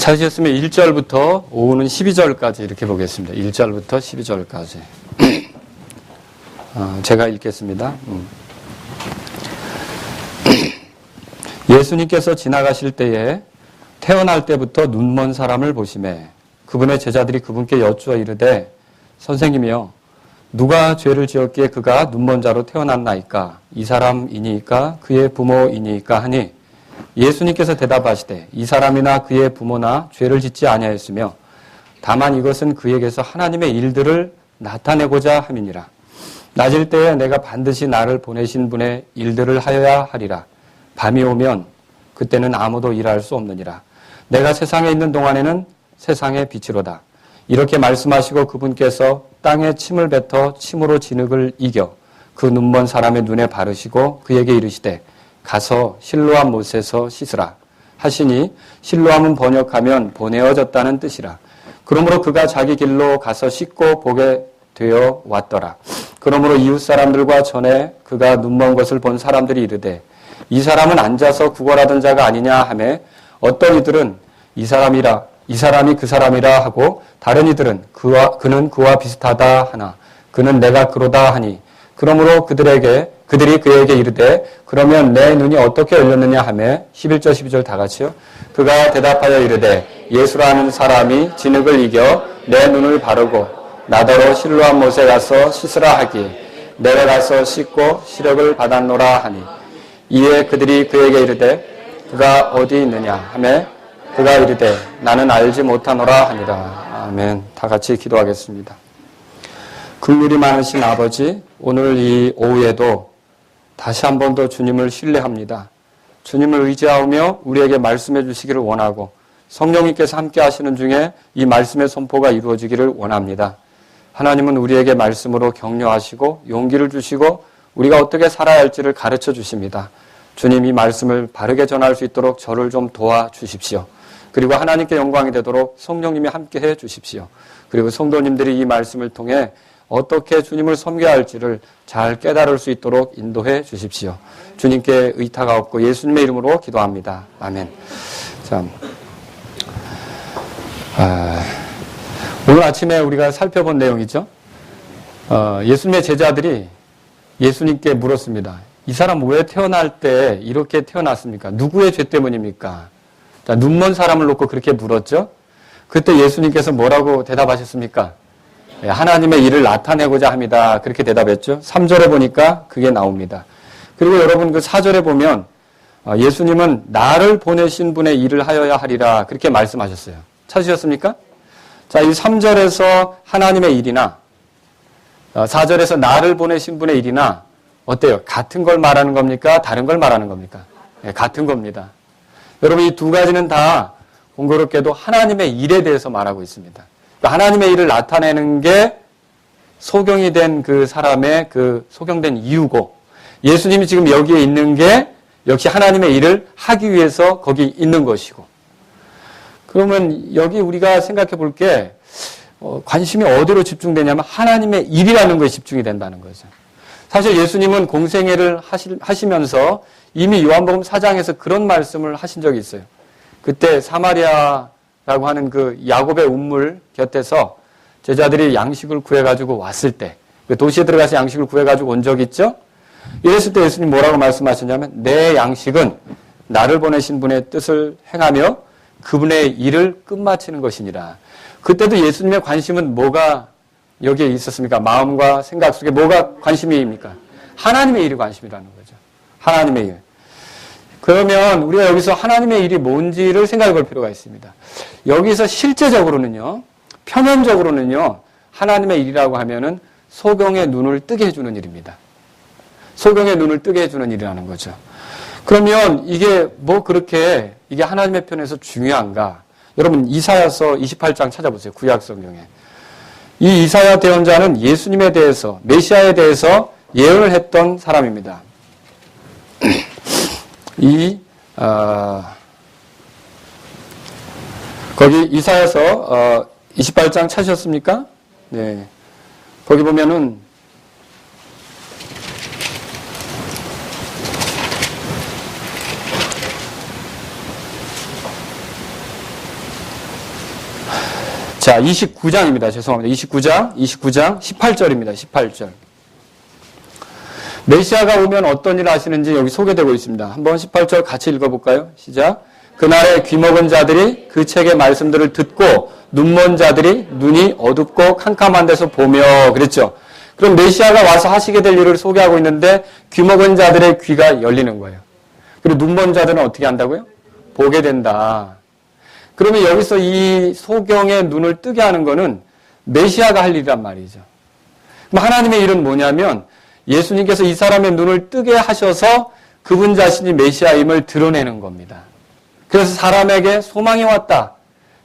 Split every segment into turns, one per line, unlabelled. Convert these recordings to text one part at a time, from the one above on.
찾으셨으면 1절부터 오후는 12절까지 이렇게 보겠습니다. 1절부터 12절까지. 제가 읽겠습니다. 예수님께서 지나가실 때에 태어날 때부터 눈먼 사람을 보시매 그분의 제자들이 그분께 여쭈어 이르되 선생님이여 누가 죄를 지었기에 그가 눈먼 자로 태어났나이까 이 사람이니까 그의 부모이니까 하니 예수님께서 대답하시되 이 사람이나 그의 부모나 죄를 짓지 아니하였으며 다만 이것은 그에게서 하나님의 일들을 나타내고자 함이니라. 낮일 때에 내가 반드시 나를 보내신 분의 일들을 하여야 하리라. 밤이 오면 그때는 아무도 일할 수 없느니라. 내가 세상에 있는 동안에는 세상의 빛이로다. 이렇게 말씀하시고 그분께서 땅에 침을 뱉어 침으로 진흙을 이겨 그 눈먼 사람의 눈에 바르시고 그에게 이르시되 가서 실로암 못에서 씻으라 하시니 실로암은 번역하면 보내어졌다는 뜻이라. 그러므로 그가 자기 길로 가서 씻고 보게 되어 왔더라. 그러므로 이웃 사람들과 전에 그가 눈먼 것을 본 사람들이 이르되 이 사람은 앉아서 구걸하던 자가 아니냐 하매 어떤 이들은 이 사람이 그 사람이라 하고 다른 이들은 그는 그와 비슷하다 하나 그는 내가 그로다 하니 그러므로 그들이 그에게 이르되 그러면 내 눈이 어떻게 열렸느냐 하매 11절 12절 다 같이요. 그가 대답하여 이르되 예수라는 사람이 진흙을 이겨 내 눈을 바르고 나더러 실로암 못에 가서 씻으라 하기에 내가 가서 씻고 시력을 받았노라 하니 이에 그들이 그에게 이르되 그가 어디 있느냐 하매 그가 이르되 나는 알지 못하노라 하니라. 아멘. 다 같이 기도하겠습니다. 긍휼이 많으신 아버지, 오늘 이 오후에도 다시 한 번 더 주님을 신뢰합니다. 주님을 의지하며 우리에게 말씀해 주시기를 원하고 성령님께서 함께 하시는 중에 이 말씀의 선포가 이루어지기를 원합니다. 하나님은 우리에게 말씀으로 격려하시고 용기를 주시고 우리가 어떻게 살아야 할지를 가르쳐 주십니다. 주님 이 말씀을 바르게 전할 수 있도록 저를 좀 도와주십시오. 그리고 하나님께 영광이 되도록 성령님이 함께해 주십시오. 그리고 성도님들이 이 말씀을 통해 어떻게 주님을 섬겨야 할지를 잘 깨달을 수 있도록 인도해 주십시오. 주님께 의타가 없고 예수님의 이름으로 기도합니다. 아멘. 자, 오늘 아침에 우리가 살펴본 내용이죠. 예수님의 제자들이 예수님께 물었습니다. 이 사람 왜 태어날 때 이렇게 태어났습니까? 누구의 죄 때문입니까? 자, 눈먼 사람을 놓고 그렇게 물었죠. 그때 예수님께서 뭐라고 대답하셨습니까? 하나님의 일을 나타내고자 합니다. 그렇게 대답했죠. 3절에 보니까 그게 나옵니다. 그리고 여러분 그 4절에 보면 예수님은 나를 보내신 분의 일을 하여야 하리라 그렇게 말씀하셨어요. 찾으셨습니까? 자, 이 3절에서 하나님의 일이나 4절에서 나를 보내신 분의 일이나 어때요? 같은 걸 말하는 겁니까? 다른 걸 말하는 겁니까? 네, 같은 겁니다. 여러분 이 두 가지는 다 공교롭게도 하나님의 일에 대해서 말하고 있습니다. 하나님의 일을 나타내는 게 소경이 된 그 사람의 그 소경된 이유고 예수님이 지금 여기에 있는 게 역시 하나님의 일을 하기 위해서 거기 있는 것이고 그러면 여기 우리가 생각해 볼 게 관심이 어디로 집중되냐면 하나님의 일이라는 것에 집중이 된다는 거죠. 사실 예수님은 공생애를 하시면서 이미 요한복음 4장에서 그런 말씀을 하신 적이 있어요. 그때 사마리아라고 하는 그 야곱의 운물 곁에서 제자들이 양식을 구해가지고 왔을 때, 그 도시에 들어가서 양식을 구해가지고 온 적이 있죠? 이랬을 때 예수님 뭐라고 말씀하셨냐면, 내 양식은 나를 보내신 분의 뜻을 행하며 그분의 일을 끝마치는 것이니라. 그때도 예수님의 관심은 뭐가 여기에 있었습니까? 마음과 생각 속에 뭐가 관심입니까? 하나님의 일이 관심이라는 거죠. 하나님의 일. 그러면 우리가 여기서 하나님의 일이 뭔지를 생각해 볼 필요가 있습니다. 여기서 실제적으로는요, 표면적으로는요, 하나님의 일이라고 하면은 소경의 눈을 뜨게 해주는 일입니다. 소경의 눈을 뜨게 해주는 일이라는 거죠. 그러면 이게 뭐 그렇게 이게 하나님의 편에서 중요한가? 여러분 이사야서 28장 찾아보세요. 구약 성경에. 이 이사야 대언자는 예수님에 대해서, 메시아에 대해서 예언을 했던 사람입니다. 거기 이사야서 28장 찾으셨습니까? 네. 거기 보면은 자, 29장입니다. 죄송합니다. 29장 18절입니다. 18절. 메시아가 오면 어떤 일을 하시는지 여기 소개되고 있습니다. 한번 18절 같이 읽어볼까요? 시작. 그날에 귀먹은 자들이 그 책의 말씀들을 듣고 눈먼 자들이 눈이 어둡고 캄캄한 데서 보며 그랬죠. 그럼 메시아가 와서 하시게 될 일을 소개하고 있는데 귀먹은 자들의 귀가 열리는 거예요. 그리고 눈먼 자들은 어떻게 한다고요? 보게 된다. 그러면 여기서 이 소경의 눈을 뜨게 하는 거는 메시아가 할 일이란 말이죠. 그럼 하나님의 일은 뭐냐면 예수님께서 이 사람의 눈을 뜨게 하셔서 그분 자신이 메시아임을 드러내는 겁니다. 그래서 사람에게 소망이 왔다.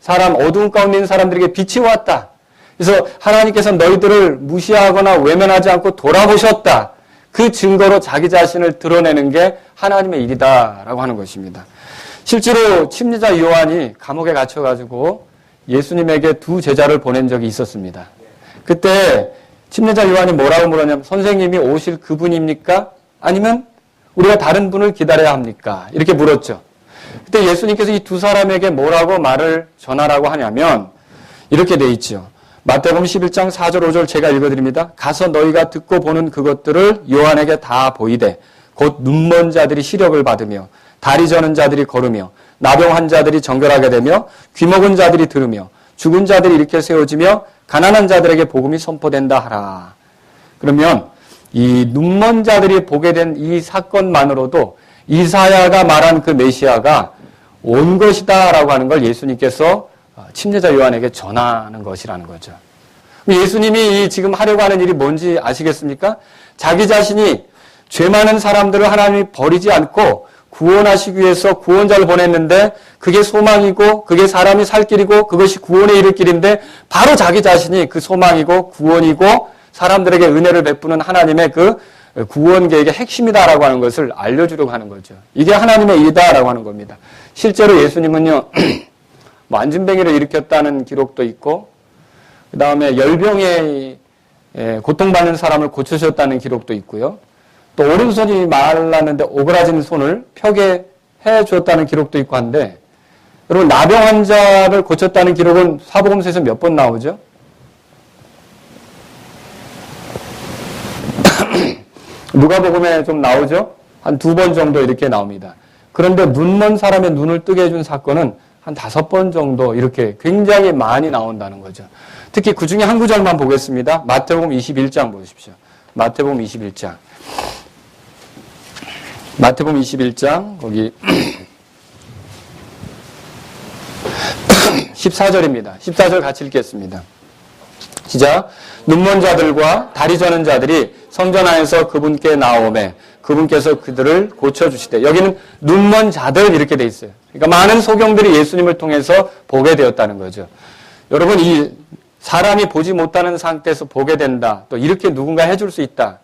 사람 어두운 가운데 있는 사람들에게 빛이 왔다. 그래서 하나님께서 너희들을 무시하거나 외면하지 않고 돌아보셨다. 그 증거로 자기 자신을 드러내는 게 하나님의 일이다라고 하는 것입니다. 실제로 침례자 요한이 감옥에 갇혀가지고 예수님에게 두 제자를 보낸 적이 있었습니다. 그때 침례자 요한이 뭐라고 물었냐면 선생님이 오실 그분입니까? 아니면 우리가 다른 분을 기다려야 합니까? 이렇게 물었죠. 그때 예수님께서 이 두 사람에게 뭐라고 말을 전하라고 하냐면 이렇게 돼 있죠. 마태복음 11장 4절 5절 제가 읽어드립니다. 가서 너희가 듣고 보는 그것들을 요한에게 다 보이되 곧 눈먼 자들이 시력을 받으며 다리 저는 자들이 걸으며 나병 환자들이 정결하게 되며 귀먹은 자들이 들으며 죽은 자들이 일으켜 세워지며 가난한 자들에게 복음이 선포된다 하라. 그러면 이 눈먼 자들이 보게 된 이 사건만으로도 이사야가 말한 그 메시아가 온 것이다라고 하는 걸 예수님께서 침례자 요한에게 전하는 것이라는 거죠. 예수님이 지금 하려고 하는 일이 뭔지 아시겠습니까? 자기 자신이 죄 많은 사람들을 하나님이 버리지 않고 구원하시기 위해서 구원자를 보냈는데 그게 소망이고 그게 사람이 살 길이고 그것이 구원에 이를 길인데 바로 자기 자신이 그 소망이고 구원이고 사람들에게 은혜를 베푸는 하나님의 그 구원 계획의 핵심이다라고 하는 것을 알려주려고 하는 거죠. 이게 하나님의 일이다라고 하는 겁니다. 실제로 예수님은요. 안진뱅이를 일으켰다는 기록도 있고 그 다음에 열병에 고통받는 사람을 고쳐주셨다는 기록도 있고요. 또 오른손이 말랐는데 오그라진 손을 펴게 해주었다는 기록도 있고 한데 여러분 나병 환자를 고쳤다는 기록은 사복음서에서 몇 번 나오죠? 누가복음에 좀 나오죠? 한 2번 정도 이렇게 나옵니다. 그런데 눈먼 사람의 눈을 뜨게 해준 사건은 한 5번 정도 이렇게 굉장히 많이 나온다는 거죠. 특히 그 중에 한 구절만 보겠습니다. 마태복음 21장 보십시오. 마태복음 21장. 마태복음 21장 거기 14절입니다. 14절 같이 읽겠습니다. 시작. 눈먼 자들과 다리 저는 자들이 성전 안에서 그분께 나오매 그분께서 그들을 고쳐주시되 여기는 눈먼 자들 이렇게 돼 있어요. 그러니까 많은 소경들이 예수님을 통해서 보게 되었다는 거죠. 여러분 이 사람이 보지 못하는 상태에서 보게 된다. 또 이렇게 누군가 해줄 수 있다.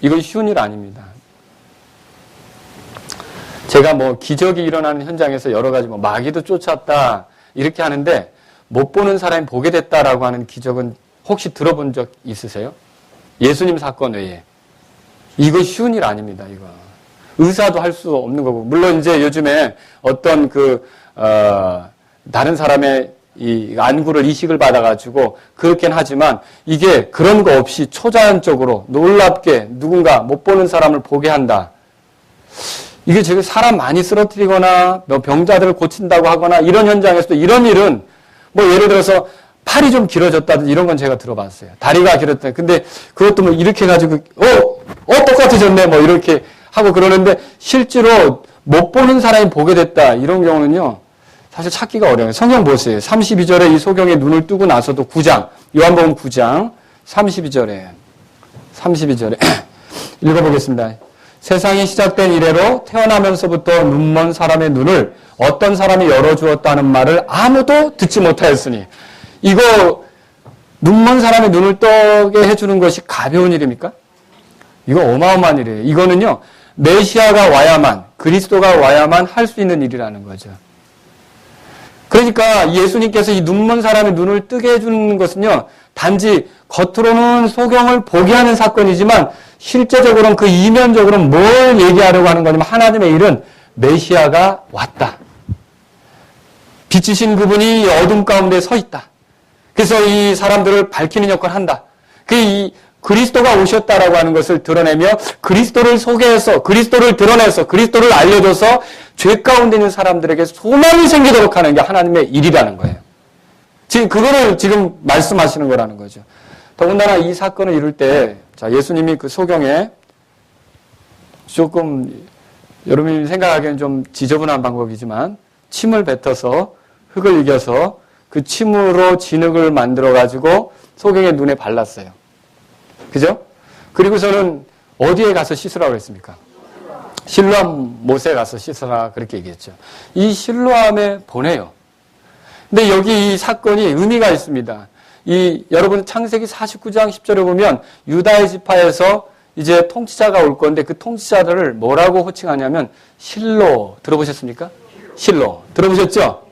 이건 쉬운 일 아닙니다. 제가 기적이 일어나는 현장에서 여러 가지 마귀도 쫓았다 이렇게 하는데 못 보는 사람이 보게 됐다라고 하는 기적은 혹시 들어본 적 있으세요? 예수님 사건 외에. 이거 쉬운 일 아닙니다, 이거. 의사도 할 수 없는 거고. 물론 이제 요즘에 어떤 다른 사람의 이 안구를 이식을 받아가지고 그렇긴 하지만 이게 그런 거 없이 초자연적으로 놀랍게 누군가 못 보는 사람을 보게 한다. 이게 지금 사람 많이 쓰러뜨리거나 병자들을 고친다고 하거나 이런 현장에서도 이런 일은 예를 들어서 팔이 좀 길어졌다든지 이런 건 제가 들어봤어요. 다리가 길었다. 근데 그것도 이렇게 해가지고 똑같아졌네 이렇게 하고 그러는데 실제로 못 보는 사람이 보게 됐다. 이런 경우는요. 사실 찾기가 어려워요. 성경 보세요. 32절에 이 소경의 눈을 뜨고 나서도 9장 요한복음 9장 32절에 읽어보겠습니다. 세상이 시작된 이래로 태어나면서부터 눈먼 사람의 눈을 어떤 사람이 열어주었다는 말을 아무도 듣지 못하였으니 이거 눈먼 사람의 눈을 뜨게 해주는 것이 가벼운 일입니까? 이거 어마어마한 일이에요. 이거는요. 메시아가 와야만 그리스도가 와야만 할 수 있는 일이라는 거죠. 그러니까 예수님께서 이 눈먼 사람의 눈을 뜨게 해주는 것은요. 단지 겉으로는 소경을 보게 하는 사건이지만 실제적으로는 그 이면적으로는 뭘 얘기하려고 하는 거냐면 하나님의 일은 메시아가 왔다. 빛이신 그분이 어둠 가운데 서 있다. 그래서 이 사람들을 밝히는 역할을 한다. 이 그리스도가 오셨다라고 하는 것을 드러내며 그리스도를 소개해서 그리스도를 드러내서 그리스도를 알려줘서 죄 가운데 있는 사람들에게 소망이 생기도록 하는 게 하나님의 일이라는 거예요. 지금 그거를 지금 말씀하시는 거라는 거죠. 더군다나 이 사건을 이룰 때, 자, 예수님이 그 소경에 조금 여러분이 생각하기에는 좀 지저분한 방법이지만 침을 뱉어서 흙을 이겨서 그 침으로 진흙을 만들어가지고 소경의 눈에 발랐어요. 그죠? 그리고서는 어디에 가서 씻으라고 했습니까? 실로암 못에 가서 씻으라 그렇게 얘기했죠. 이 실로암에 보내요. 근데 여기 이 사건이 의미가 있습니다. 여러분 창세기 49장 10절에 보면 유다의 지파에서 이제 통치자가 올 건데 그 통치자들을 뭐라고 호칭하냐면 실로. 들어보셨습니까? 실로. 들어보셨죠?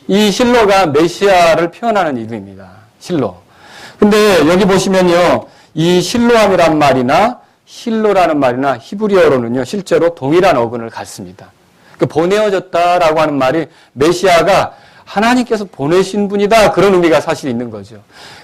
이 실로가 메시아를 표현하는 이름입니다. 실로. 근데 여기 보시면요. 이 실로암이란 말이나 실로라는 말이나 히브리어로는요. 실제로 동일한 어근을 갖습니다. 그 보내어졌다라고 하는 말이 메시아가 하나님께서 보내신 분이다. 그런 의미가 사실 있는 거죠.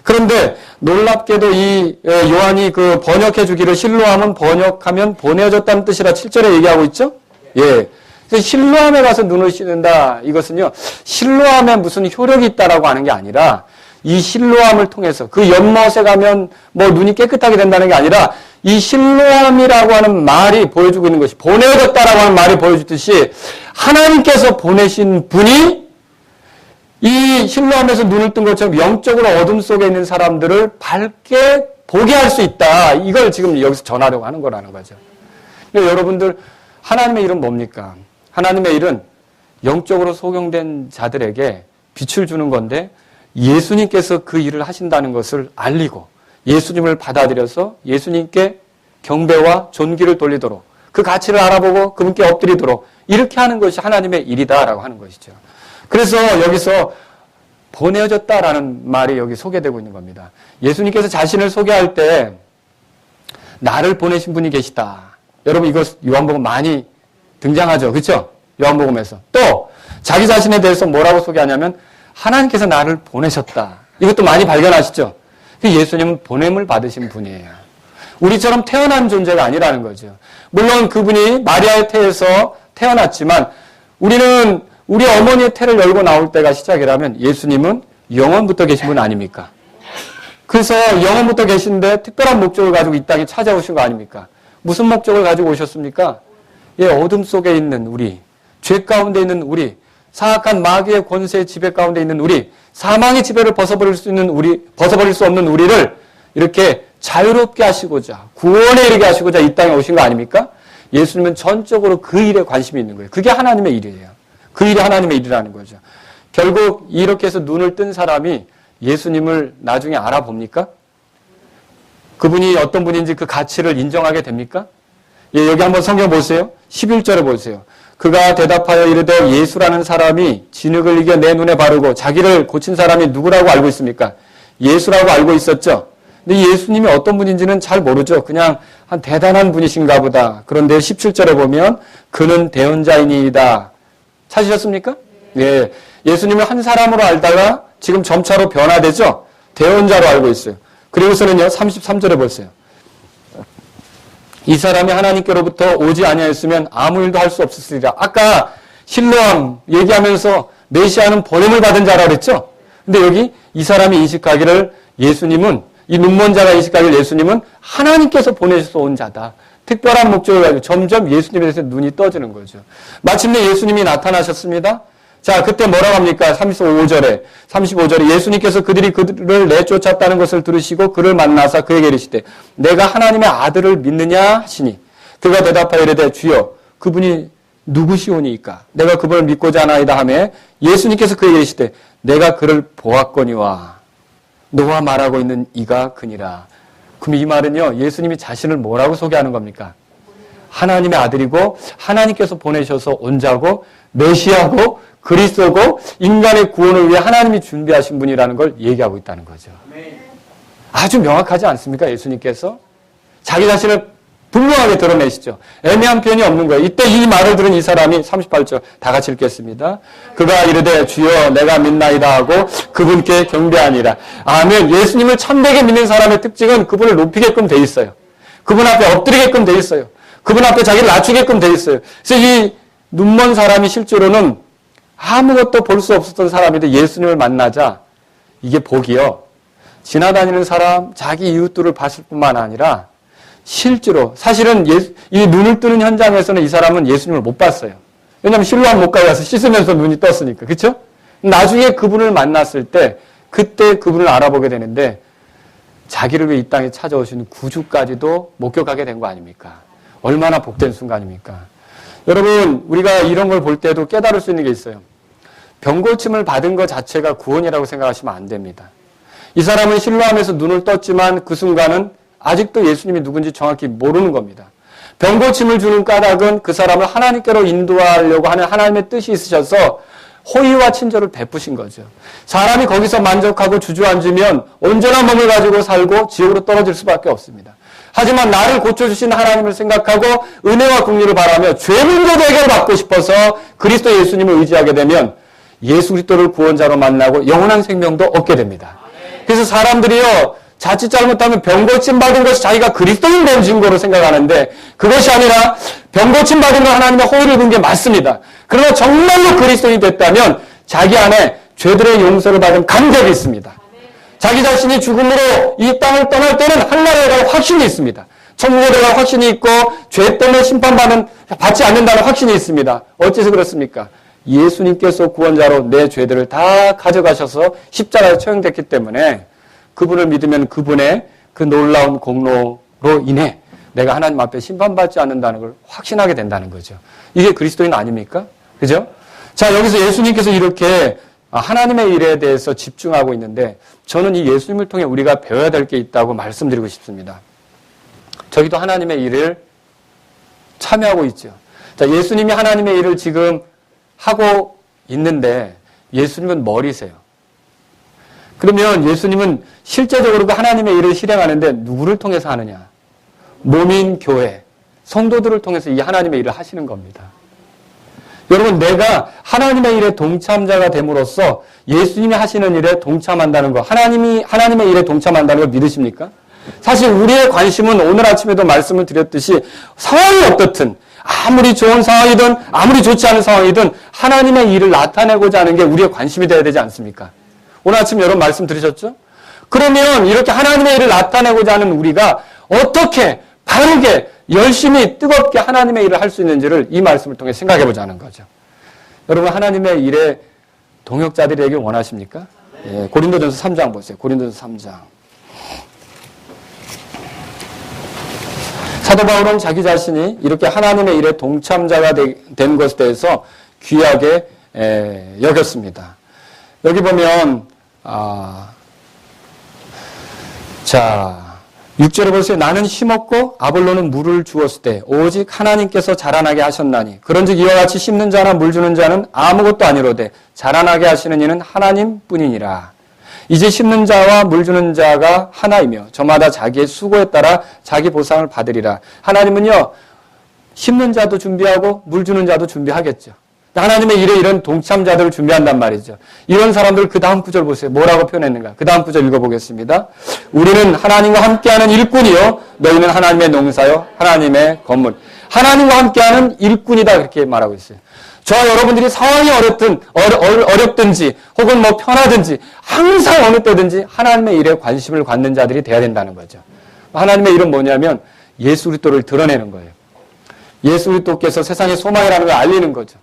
그런데 놀랍게도 이 요한이 그 번역해 주기를 실로암은 번역하면 보내어졌다는 뜻이라 7절에 얘기하고 있죠? 예. 그래서 실로암에 가서 눈을 씻는다. 이것은요. 실로암에 무슨 효력이 있다라고 하는 게 아니라 이 실로암을 통해서 그 연못에 가면 뭐 눈이 깨끗하게 된다는 게 아니라 이 실로암이라고 하는 말이 보여주고 있는 것이 보내어졌다라고 하는 말이 보여주듯이 하나님께서 보내신 분이 이 실로암에서 눈을 뜬 것처럼 영적으로 어둠 속에 있는 사람들을 밝게 보게 할 수 있다. 이걸 지금 여기서 전하려고 하는 거라는 거죠. 여러분들 하나님의 일은 뭡니까? 하나님의 일은 영적으로 소경된 자들에게 빛을 주는 건데 예수님께서 그 일을 하신다는 것을 알리고 예수님을 받아들여서 예수님께 경배와 존귀를 돌리도록 그 가치를 알아보고 그분께 엎드리도록 이렇게 하는 것이 하나님의 일이다라고 하는 것이죠. 그래서 여기서 보내어졌다라는 말이 여기 소개되고 있는 겁니다. 예수님께서 자신을 소개할 때 나를 보내신 분이 계시다. 여러분 이거 요한복음 많이 등장하죠. 그렇죠? 요한복음에서. 또 자기 자신에 대해서 뭐라고 소개하냐면 하나님께서 나를 보내셨다. 이것도 많이 발견하시죠? 예수님은 보냄을 받으신 분이에요. 우리처럼 태어난 존재가 아니라는 거죠. 물론 그분이 마리아의 태에서 태어났지만 우리는 우리 어머니의 태를 열고 나올 때가 시작이라면 예수님은 영원부터 계신 분 아닙니까? 그래서 영원부터 계신데 특별한 목적을 가지고 이 땅에 찾아오신 거 아닙니까? 무슨 목적을 가지고 오셨습니까? 예, 어둠 속에 있는 우리, 죄 가운데 있는 우리, 사악한 마귀의 권세의 지배 가운데 있는 우리, 사망의 지배를 벗어버릴 수 없는 우리를 이렇게 자유롭게 하시고자, 구원에 이르게 하시고자 이 땅에 오신 거 아닙니까? 예수님은 전적으로 그 일에 관심이 있는 거예요. 그게 하나님의 일이에요. 그 일이 하나님의 일이라는 거죠. 결국 이렇게 해서 눈을 뜬 사람이 예수님을 나중에 알아봅니까? 그분이 어떤 분인지 그 가치를 인정하게 됩니까? 예, 여기 한번 성경 보세요. 11절에 보세요. 그가 대답하여 이르되 예수라는 사람이 진흙을 이겨 내 눈에 바르고 자기를 고친 사람이 누구라고 알고 있습니까? 예수라고 알고 있었죠. 근데 예수님이 어떤 분인지는 잘 모르죠. 그냥 한 대단한 분이신가 보다. 그런데 17절에 보면 그는 대언자이니이다. 찾으셨습니까? 예. 예수님을 한 사람으로 알다가 지금 점차로 변화되죠. 대언자로 알고 있어요. 그리고서는요. 33절에 보세요. 이 사람이 하나님께로부터 오지 아니하였으면 아무 일도 할 수 없었으리라. 아까 실로암 얘기하면서 메시아는 보냄을 받은 자라 그랬죠. 근데 여기 이 사람이 인식하기를 예수님은 이 눈먼 자가 인식하기를 예수님은 하나님께서 보내셔서 온 자다. 특별한 목적을 가지고 점점 예수님에 대해서 눈이 떠지는 거죠. 마침내 예수님이 나타나셨습니다. 자, 그때 뭐라고 합니까? 35절에 예수님께서 그들이 그를 내쫓았다는 것을 들으시고 그를 만나사 그에게 이르시되 내가 하나님의 아들을 믿느냐 하시니 그가 대답하여 이르되 주여 그분이 누구시오니까 내가 그분을 믿고자 하나이다 하매 예수님께서 그에게 이르시되 내가 그를 보았거니와 너와 말하고 있는 이가 그니라. 그럼 이 말은요 예수님이 자신을 뭐라고 소개하는 겁니까? 하나님의 아들이고 하나님께서 보내셔서 온 자고 메시아고 그리스도고 인간의 구원을 위해 하나님이 준비하신 분이라는 걸 얘기하고 있다는 거죠. 아주 명확하지 않습니까? 예수님께서 자기 자신을 분명하게 드러내시죠. 애매한 표현이 없는 거예요. 이때 이 말을 들은 이 사람이 38절 다 같이 읽겠습니다. 그가 이르되 주여 내가 믿나이다 하고 그분께 경배하니라. 아멘. 예수님을 참되게 믿는 사람의 특징은 그분을 높이게끔 돼 있어요. 그분 앞에 엎드리게끔 돼 있어요. 그분 앞에 자기를 낮추게끔 돼 있어요. 그래서 이 눈먼 사람이 실제로는 아무것도 볼 수 없었던 사람인데 예수님을 만나자 이게 복이요. 지나다니는 사람, 자기 이웃들을 봤을 뿐만 아니라 실제로 사실은 이 눈을 뜨는 현장에서는 이 사람은 예수님을 못 봤어요. 왜냐하면 실로암 못가에 가서 씻으면서 눈이 떴으니까. 그렇죠? 나중에 그분을 만났을 때 그때 그분을 알아보게 되는데 자기를 위해 이 땅에 찾아오신 구주까지도 목격하게 된 거 아닙니까? 얼마나 복된 순간입니까? 여러분 우리가 이런 걸 볼 때도 깨달을 수 있는 게 있어요. 병고침을 받은 것 자체가 구원이라고 생각하시면 안 됩니다. 이 사람은 실로암에서 눈을 떴지만 그 순간은 아직도 예수님이 누군지 정확히 모르는 겁니다. 병고침을 주는 까닭은 그 사람을 하나님께로 인도하려고 하는 하나님의 뜻이 있으셔서 호의와 친절을 베푸신 거죠. 사람이 거기서 만족하고 주저앉으면 온전한 몸을 가지고 살고 지옥으로 떨어질 수밖에 없습니다. 하지만 나를 고쳐주신 하나님을 생각하고 은혜와 긍휼을 바라며 죄 문제도 해결받고 싶어서 그리스도 예수님을 의지하게 되면 예수 그리스도를 구원자로 만나고 영원한 생명도 얻게 됩니다. 그래서 사람들이요 자칫 잘못하면 병고침 받은 것이 자기가 그리스도인 된 증거로 생각하는데 그것이 아니라 병고침 받은 건 하나님의 호의를 입은 게 맞습니다. 그러나 정말로 그리스도인이 됐다면 자기 안에 죄들의 용서를 받은 감격이 있습니다. 자기 자신이 죽음으로 이 땅을 떠날 때는 하나님에 대한 확신이 있습니다. 천국에 대한 확신이 있고 죄 때문에 심판받지 않는다는 확신이 있습니다. 어째서 그렇습니까? 예수님께서 구원자로 내 죄들을 다 가져가셔서 십자가에 처형됐기 때문에 그분을 믿으면 그분의 그 놀라운 공로로 인해 내가 하나님 앞에 심판받지 않는다는 걸 확신하게 된다는 거죠. 이게 그리스도인 아닙니까? 그죠? 자, 여기서 예수님께서 이렇게 하나님의 일에 대해서 집중하고 있는데 저는 이 예수님을 통해 우리가 배워야 될 게 있다고 말씀드리고 싶습니다. 저희도 하나님의 일을 참여하고 있죠. 자, 예수님이 하나님의 일을 지금 하고 있는데 예수님은 머리세요. 그러면 예수님은 실제적으로 그 하나님의 일을 실행하는데 누구를 통해서 하느냐? 몸인 교회, 성도들을 통해서 이 하나님의 일을 하시는 겁니다. 여러분 내가 하나님의 일에 동참자가 됨으로써 예수님이 하시는 일에 동참한다는 거, 하나님의 일에 동참한다는 걸 믿으십니까? 사실 우리의 관심은 오늘 아침에도 말씀을 드렸듯이 상황이 어떻든 아무리 좋은 상황이든 아무리 좋지 않은 상황이든 하나님의 일을 나타내고자 하는 게 우리의 관심이 되어야 되지 않습니까? 오늘 아침 여러분 말씀 들으셨죠? 그러면 이렇게 하나님의 일을 나타내고자 하는 우리가 어떻게 바르게 열심히 뜨겁게 하나님의 일을 할 수 있는지를 이 말씀을 통해 생각해 보자는 거죠. 여러분 하나님의 일에 동역자들이 되길 원하십니까? 예, 고린도전서 3장 보세요. 고린도전서 3장. 사도 바울은 자기 자신이 이렇게 하나님의 일에 동참자가 된 것에 대해서 귀하게 여겼습니다. 여기 보면 6절에 보세요. 나는 심었고 아볼로는 물을 주었을 때 오직 하나님께서 자라나게 하셨나니 그런즉 이와 같이 심는 자나 물 주는 자는 아무것도 아니로되 자라나게 하시는 이는 하나님뿐이니라. 이제 심는 자와 물 주는 자가 하나이며 저마다 자기의 수고에 따라 자기 보상을 받으리라. 하나님은요 심는 자도 준비하고 물 주는 자도 준비하겠죠. 하나님의 일에 이런 동참자들을 준비한단 말이죠. 이런 사람들 그 다음 구절 보세요. 뭐라고 표현했는가? 그 다음 구절 읽어보겠습니다. 우리는 하나님과 함께하는 일꾼이요 너희는 하나님의 농사요 하나님의 건물. 하나님과 함께하는 일꾼이다 그렇게 말하고 있어요. 저와 여러분들이 상황이 어렵든지 혹은 뭐 편하든지 항상 어느 때든지 하나님의 일에 관심을 갖는 자들이 돼야 된다는 거죠. 하나님의 일은 뭐냐면 예수 그리스도를 드러내는 거예요. 예수 그리스도께서 세상의 소망이라는 걸 알리는 거죠.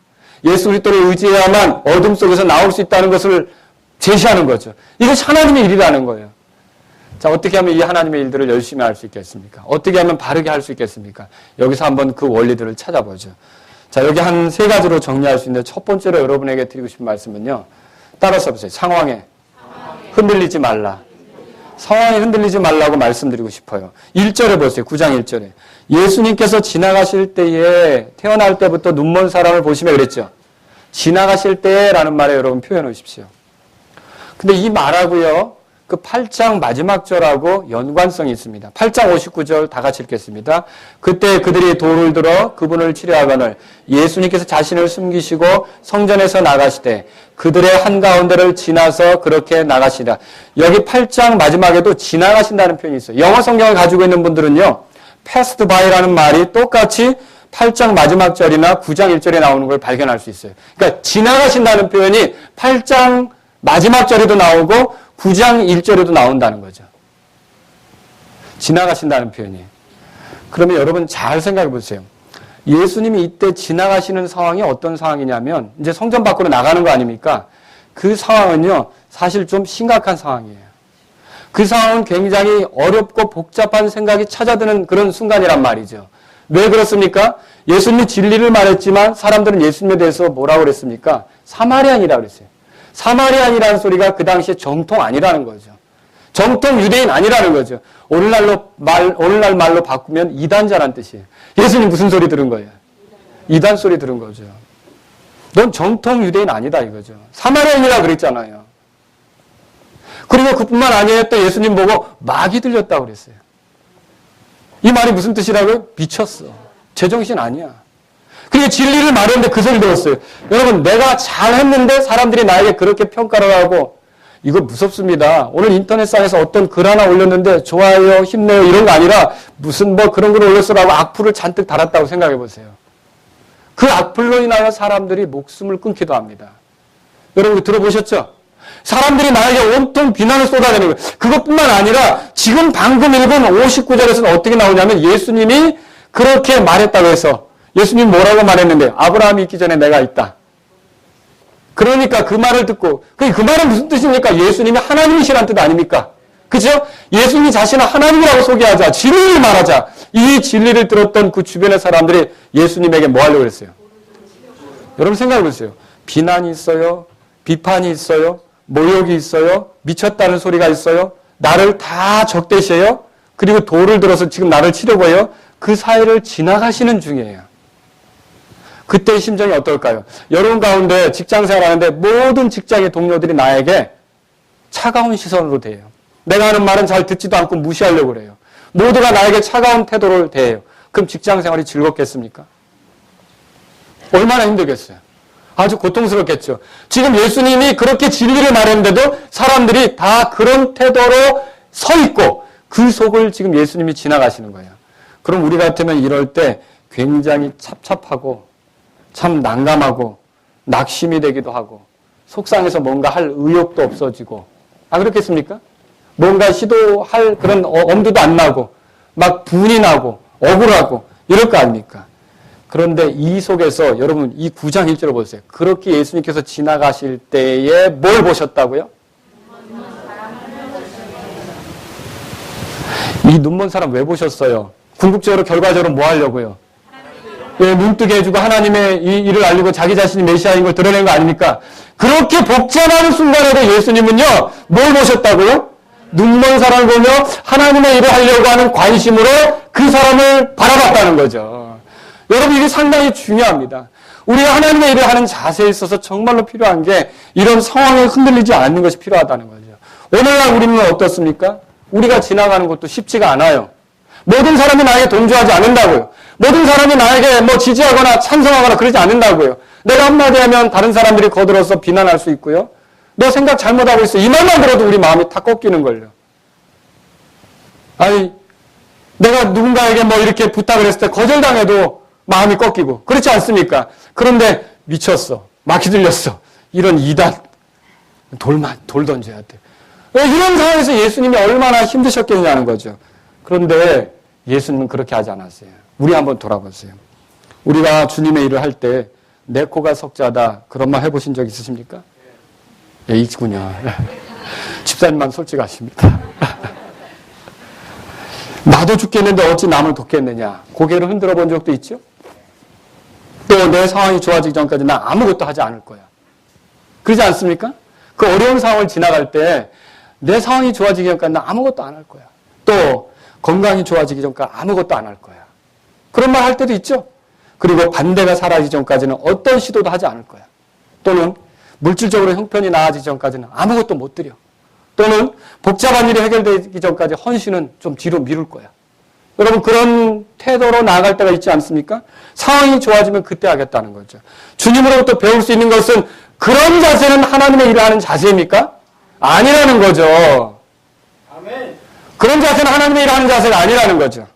예수 그리스도를 의지해야만 어둠 속에서 나올 수 있다는 것을 제시하는 거죠. 이것이 하나님의 일이라는 거예요. 자, 어떻게 하면 이 하나님의 일들을 열심히 할 수 있겠습니까? 어떻게 하면 바르게 할 수 있겠습니까? 여기서 한번 그 원리들을 찾아보죠. 자, 여기 한 세 가지로 정리할 수 있는데 첫 번째로 여러분에게 드리고 싶은 말씀은요. 따라서 보세요. 상황에 흔들리지 말라. 상황에 흔들리지 말라고 말씀드리고 싶어요. 1절에 보세요. 9장 1절에. 예수님께서 지나가실 때에 태어날 때부터 눈먼 사람을 보시며 그랬죠. 지나가실 때라는 말에 여러분 표현해 주십시오. 근데 이 말하고요. 그 8장 마지막 절하고 연관성이 있습니다. 8장 59절 다 같이 읽겠습니다. 그때 그들이 돌을 들어 그분을 치려하거늘 예수님께서 자신을 숨기시고 성전에서 나가시되 그들의 한가운데를 지나서 그렇게 나가시다. 여기 8장 마지막에도 지나가신다는 표현이 있어요. 영어 성경을 가지고 있는 분들은요, passed by라는 말이 똑같이 8장 마지막 절이나 9장 1절에 나오는 걸 발견할 수 있어요. 그러니까 지나가신다는 표현이 8장 마지막 절에도 나오고 9장 1절에도 나온다는 거죠. 지나가신다는 표현이. 그러면 여러분 잘 생각해 보세요. 예수님이 이때 지나가시는 상황이 어떤 상황이냐면 이제 성전 밖으로 나가는 거 아닙니까? 그 상황은요, 사실 좀 심각한 상황이에요. 그 상황은 굉장히 어렵고 복잡한 생각이 찾아드는 그런 순간이란 말이죠. 왜 그렇습니까? 예수님이 진리를 말했지만 사람들은 예수님에 대해서 뭐라고 그랬습니까? 사마리안이라고 그랬어요. 사마리안이라는 소리가 그 당시에 정통 아니라는 거죠. 정통 유대인 아니라는 거죠. 오늘날 말로 바꾸면 이단자란 뜻이에요. 예수님 무슨 소리 들은 거예요? 이단 소리 들은 거죠. 넌 정통 유대인 아니다 이거죠. 사마리안이라 그랬잖아요. 그리고 그뿐만 아니에요. 또 예수님 보고 마귀 들렸다고 그랬어요. 이 말이 무슨 뜻이라고요? 미쳤어. 제정신 아니야. 그리고 진리를 말했는데 그 소리 들었어요. 여러분, 내가 잘했는데 사람들이 나에게 그렇게 평가를 하고, 이거 무섭습니다. 오늘 인터넷상에서 어떤 글 하나 올렸는데 좋아요, 힘내요 이런 거 아니라 무슨 뭐 그런 걸 올렸어라고 악플을 잔뜩 달았다고 생각해 보세요. 그 악플로 인하여 사람들이 목숨을 끊기도 합니다. 여러분 들어보셨죠? 사람들이 나에게 온통 비난을 쏟아내는 거예요. 그것뿐만 아니라 지금 방금 읽은 59절에서는 어떻게 나오냐면 예수님이 그렇게 말했다고 해서 예수님 뭐라고 말했는데 아브라함이 있기 전에 내가 있다. 그러니까 그 말을 듣고 그 말은 무슨 뜻입니까? 예수님이 하나님이시란 뜻 아닙니까? 그죠? 예수님이 자신을 하나님이라고 소개하자. 진리를 말하자. 이 진리를 들었던 그 주변의 사람들이 예수님에게 뭐 하려고 그랬어요? 여러분 생각해 보세요. 비난이 있어요. 비판이 있어요. 모욕이 있어요. 미쳤다는 소리가 있어요. 나를 다 적대시해요. 그리고 돌을 들어서 지금 나를 치려고 해요. 그 사이를 지나가시는 중이에요. 그때의 심정이 어떨까요? 여러분 가운데 직장생활 하는데 모든 직장의 동료들이 나에게 차가운 시선으로 대해요. 내가 하는 말은 잘 듣지도 않고 무시하려고 그래요. 모두가 나에게 차가운 태도를 대해요. 그럼 직장생활이 즐겁겠습니까? 얼마나 힘들겠어요? 아주 고통스럽겠죠. 지금 예수님이 그렇게 진리를 말했는데도 사람들이 다 그런 태도로 서 있고 그 속을 지금 예수님이 지나가시는 거예요. 그럼 우리 같으면 이럴 때 굉장히 찹찹하고 참 난감하고 낙심이 되기도 하고 속상해서 뭔가 할 의욕도 없어지고 그렇겠습니까? 뭔가 시도할 그런 엄두도 안 나고 막 분이 나고 억울하고 이럴 거 아닙니까? 그런데 이 속에서 여러분 이 9장 1절을 보세요. 그렇게 예수님께서 지나가실 때에 뭘 보셨다고요? 이 눈먼 사람 왜 보셨어요? 궁극적으로 결과적으로 뭐 하려고요? 예, 눈뜨게 해주고 하나님의 이 일을 알리고 자기 자신이 메시아인 걸 드러낸 거 아닙니까? 그렇게 복잡한 순간에도 예수님은요, 뭘 보셨다고요? 눈먼 사람을 보며 하나님의 일을 하려고 하는 관심으로 그 사람을 바라봤다는 거죠. 여러분, 이게 상당히 중요합니다. 우리가 하나님의 일을 하는 자세에 있어서 정말로 필요한 게 이런 상황에 흔들리지 않는 것이 필요하다는 거죠. 오늘날 우리는 어떻습니까? 우리가 지나가는 것도 쉽지가 않아요. 모든 사람이 나에게 동조하지 않는다고요. 모든 사람이 나에게 뭐 지지하거나 찬성하거나 그러지 않는다고요. 내가 한마디 하면 다른 사람들이 거들어서 비난할 수 있고요. 너 생각 잘못하고 있어. 이 말만 들어도 우리 마음이 탁 꺾이는 걸요. 아니, 내가 누군가에게 뭐 이렇게 부탁을 했을 때 거절당해도 마음이 꺾이고 그렇지 않습니까? 그런데 미쳤어. 마귀 들렸어. 이런 이단. 돌 던져야 돼. 이런 상황에서 예수님이 얼마나 힘드셨겠냐는 거죠. 그런데 예수님은 그렇게 하지 않았어요. 우리 한번 돌아보세요. 우리가 주님의 일을 할 때 내 코가 석자다 그런 말 해보신 적 있으십니까? 예, 있군요. 집사님만 솔직하십니다. 나도 죽겠는데 어찌 남을 돕겠느냐. 고개를 흔들어 본 적도 있죠? 또 내 상황이 좋아지기 전까지 나 아무것도 하지 않을 거야. 그러지 않습니까? 그 어려운 상황을 지나갈 때 내 상황이 좋아지기 전까지 나 아무것도 안 할 거야. 또 건강이 좋아지기 전까지 아무것도 안 할 거야. 그런 말 할 때도 있죠? 그리고 반대가 사라지기 전까지는 어떤 시도도 하지 않을 거야. 또는 물질적으로 형편이 나아지기 전까지는 아무것도 못 드려. 또는 복잡한 일이 해결되기 전까지 헌신은 좀 뒤로 미룰 거야. 여러분 그런 태도로 나아갈 때가 있지 않습니까? 상황이 좋아지면 그때 하겠다는 거죠. 주님으로부터 배울 수 있는 것은 그런 자세는 하나님의 일을 하는 자세입니까? 아니라는 거죠.
아멘.
그런 자세는 하나님의 일을 하는 자세가 아니라는 거죠.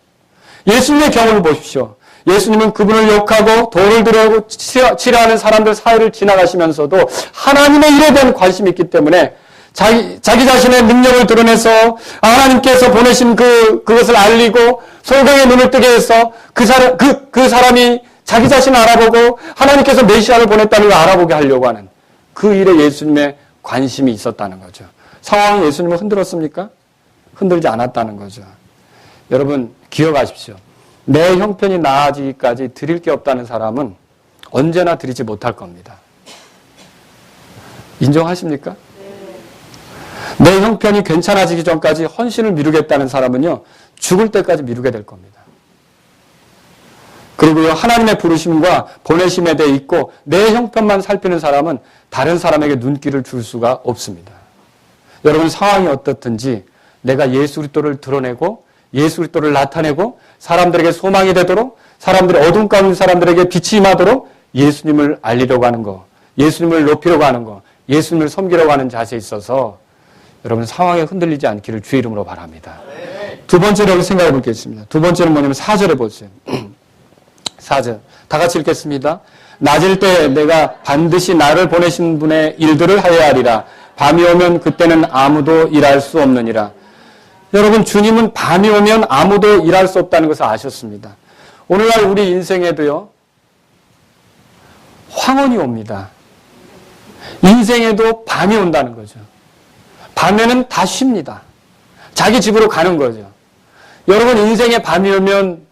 예수님의 경우를 보십시오. 예수님은 그분을 욕하고 돌을 들고 치려하는 사람들 사이를 지나가시면서도 하나님의 일에 대한 관심이 있기 때문에 자기 자신의 능력을 드러내서 하나님께서 보내신 그것을 알리고 솔강의 눈을 뜨게 해서 그 사람이 자기 자신을 알아보고 하나님께서 메시아를 보냈다는 걸 알아보게 하려고 하는 그 일에 예수님의 관심이 있었다는 거죠. 상황이 예수님을 흔들었습니까? 흔들지 않았다는 거죠. 여러분 기억하십시오. 내 형편이 나아지기까지 드릴 게 없다는 사람은 언제나 드리지 못할 겁니다. 인정하십니까? 내 형편이 괜찮아지기 전까지 헌신을 미루겠다는 사람은요, 죽을 때까지 미루게 될 겁니다. 그리고요, 하나님의 부르심과 보내심에 대해 있고 내 형편만 살피는 사람은 다른 사람에게 눈길을 줄 수가 없습니다. 여러분 상황이 어떻든지 내가 예수 그리스도를 드러내고 예수 그리스도를 나타내고 사람들에게 소망이 되도록 사람들의 어둠 가운데 사람들에게 빛이 임하도록 예수님을 알리려고 하는 거, 예수님을 높이려고 하는 거, 예수님을 섬기려고 하는 자세에 있어서 여러분 상황에 흔들리지 않기를 주의 이름으로 바랍니다. 두 번째로 생각해 보겠습니다. 두 번째는 뭐냐면 4절에 보세요. 4절 다 같이 읽겠습니다. 낮일 때 내가 반드시 나를 보내신 분의 일들을 하여야 하리라. 밤이 오면 그때는 아무도 일할 수 없느니라. 여러분 주님은 밤이 오면 아무도 일할 수 없다는 것을 아셨습니다. 오늘날 우리 인생에도요. 황혼이 옵니다. 인생에도 밤이 온다는 거죠. 밤에는 다 쉽니다. 자기 집으로 가는 거죠. 여러분 인생에 밤이 오면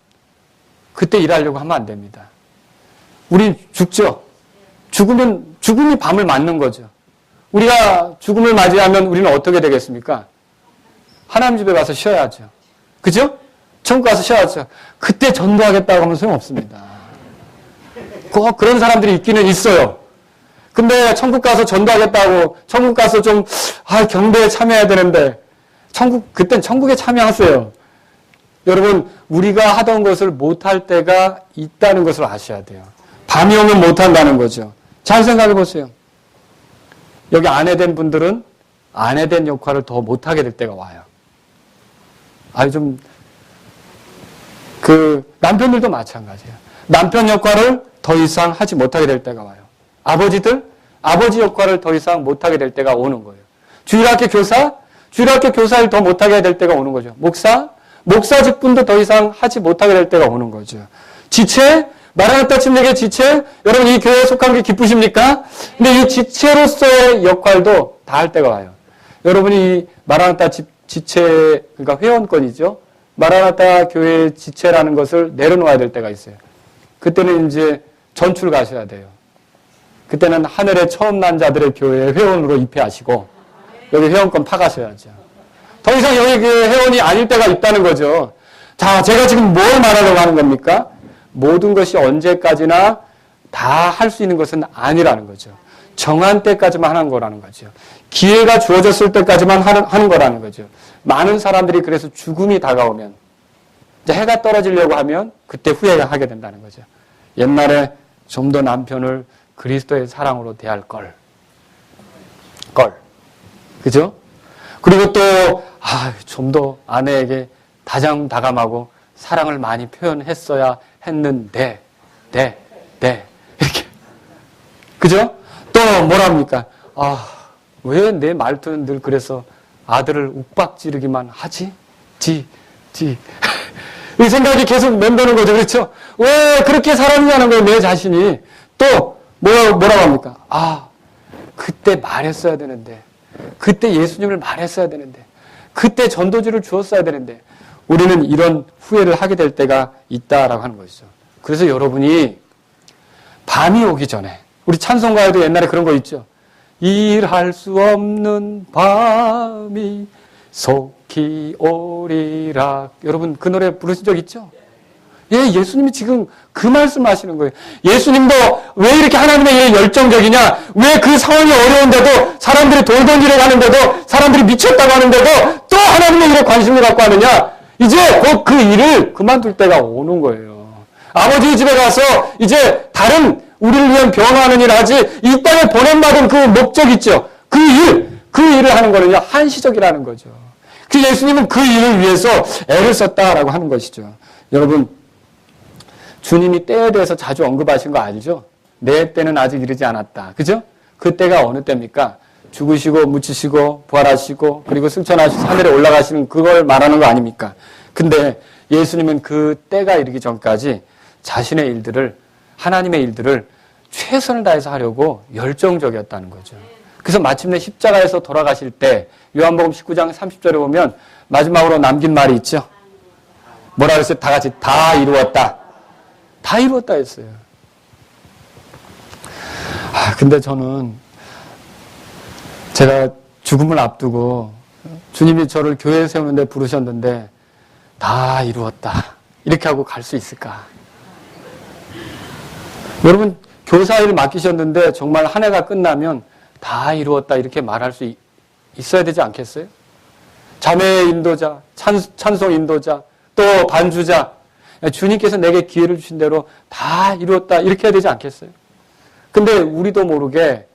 그때 일하려고 하면 안 됩니다. 우리 죽죠. 죽음이 밤을 맞는 거죠. 우리가 죽음을 맞이하면 우리는 어떻게 되겠습니까? 하나님 집에 가서 쉬어야죠. 그죠? 천국 가서 쉬어야죠. 그때 전도하겠다고 하면 소용없습니다. 꼭 그런 사람들이 있기는 있어요. 근데 천국 가서 전도하겠다고 천국 가서 좀 경배에 참여해야 되는데 그땐 천국에 참여하세요. 여러분 우리가 하던 것을 못할 때가 있다는 것을 아셔야 돼요. 밤이 오면 못한다는 거죠. 잘 생각해 보세요. 여기 아내된 분들은 아내된 역할을 더 못하게 될 때가 와요. 남편들도 마찬가지예요. 남편 역할을 더 이상 하지 못하게 될 때가 와요. 아버지들, 아버지 역할을 더 이상 못하게 될 때가 오는 거예요. 주일학교 교사를 더 못하게 될 때가 오는 거죠. 목사 직분도 더 이상 하지 못하게 될 때가 오는 거죠. 지체, 마라나타 침례의 지체, 여러분 이 교회에 속한 게 기쁘십니까? 근데 이 지체로서의 역할도 다 할 때가 와요. 여러분이 이 마라나타 지체, 그러니까 회원권이죠. 마라나타 교회 지체라는 것을 내려놓아야 될 때가 있어요. 그때는 이제 전출 가셔야 돼요. 그때는 하늘에 처음 난 자들의 교회에 회원으로 입회하시고 여기 회원권 파가셔야죠. 더 이상 여기 그 회원이 아닐 때가 있다는 거죠. 자, 제가 지금 뭘 말하려고 하는 겁니까? 모든 것이 언제까지나 다 할 수 있는 것은 아니라는 거죠. 정한 때까지만 하는 거라는 거죠. 기회가 주어졌을 때까지만 하는 거라는 거죠. 많은 사람들이 그래서 죽음이 다가오면 이제 해가 떨어지려고 하면 그때 후회하게 된다는 거죠. 옛날에 좀 더 남편을 그리스도의 사랑으로 대할 걸. 그죠? 그리고 또 좀 더 아내에게 다정다감하고 사랑을 많이 표현했어야 했는데 이렇게. 그죠? 또 뭐랍니까? 왜 내 말투는 늘 그래서 아들을 욱박지르기만 하지? 이 생각이 계속 맴도는 거죠. 그렇죠? 왜 그렇게 살았냐는 거예요, 내 자신이. 또 뭐라고 합니까? 그때 말했어야 되는데. 그때 예수님을 말했어야 되는데. 그때 전도지를 주었어야 되는데. 우리는 이런 후회를 하게 될 때가 있다라고 하는 것이죠. 그래서 여러분이 밤이 오기 전에 우리 찬송가에도 옛날에 그런 거 있죠. 일할 수 없는 밤이 속히 오리라. 여러분 그 노래 부르신 적 있죠? 예, 예수님이 지금 그 말씀 하시는 거예요. 예수님도 왜 이렇게 하나님의 일에 열정적이냐? 왜 그 상황이 어려운데도 사람들이 돈 던지려고 하는데도 사람들이 미쳤다고 하는데도 또 하나님의 일에 관심을 갖고 하느냐? 이제 곧 그 일을 그만둘 때가 오는 거예요. 아버지 집에 가서 이제 다른 우리를 위한 변화하는 일을 하지 이 땅에 보냄받은 그 목적 있죠. 그 일을 하는 거는요. 한시적이라는 거죠. 그 예수님은 그 일을 위해서 애를 썼다라고 하는 것이죠. 여러분 주님이 때에 대해서 자주 언급하신 거 알죠? 내 때는 아직 이르지 않았다. 그죠? 그 때가 어느 때입니까? 죽으시고 묻히시고 부활하시고 그리고 승천하시고 하늘에 올라가시는 그걸 말하는 거 아닙니까? 근데 예수님은 그 때가 이르기 전까지 자신의 일들을 하나님의 일들을 최선을 다해서 하려고 열정적이었다는 거죠. 그래서 마침내 십자가에서 돌아가실 때 요한복음 19장 30절에 보면 마지막으로 남긴 말이 있죠. 뭐라 그랬어요? 다 같이 다 이루었다. 다 이루었다 했어요. 근데 저는 제가 죽음을 앞두고 주님이 저를 교회에 세우는데 부르셨는데 다 이루었다. 이렇게 하고 갈 수 있을까? 여러분 교사 일을 맡기셨는데 정말 한 해가 끝나면 다 이루었다 이렇게 말할 수 있어야 되지 않겠어요? 자매 인도자, 찬송 인도자, 또 반주자 주님께서 내게 기회를 주신 대로 다 이루었다 이렇게 해야 되지 않겠어요? 근데 우리도 모르게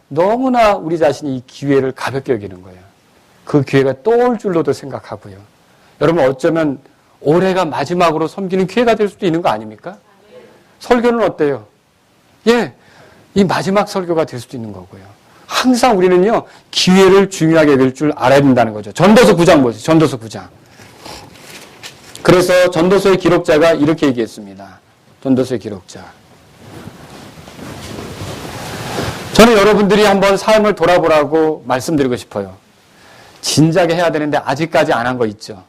너무나 우리 자신이 이 기회를 가볍게 여기는 거예요. 그 기회가 또 올 줄로도 생각하고요. 여러분 어쩌면 올해가 마지막으로 섬기는 기회가 될 수도 있는 거 아닙니까? 설교는 어때요? 예, 이 마지막 설교가 될 수도 있는 거고요. 항상 우리는요 기회를 중요하게 여길 줄 알아야 된다는 거죠. 전도서 9장 보세요. 전도서 9장. 그래서 전도서의 기록자가 이렇게 얘기했습니다. 전도서의 기록자. 저는 여러분들이 한번 삶을 돌아보라고 말씀드리고 싶어요. 진작에 해야 되는데 아직까지 안 한 거 있죠.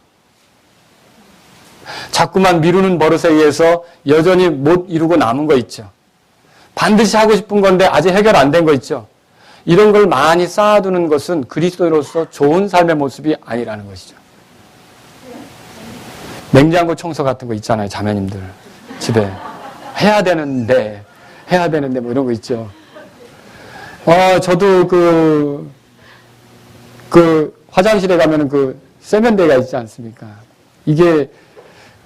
자꾸만 미루는 버릇에 의해서 여전히 못 이루고 남은 거 있죠. 반드시 하고 싶은 건데 아직 해결 안 된 거 있죠. 이런 걸 많이 쌓아두는 것은 그리스도인으로서 좋은 삶의 모습이 아니라는 것이죠. 냉장고 청소 같은 거 있잖아요. 자매님들 집에 해야 되는데 뭐 이런 거 있죠. 저도 그 화장실에 가면은 그 세면대가 있지 않습니까? 이게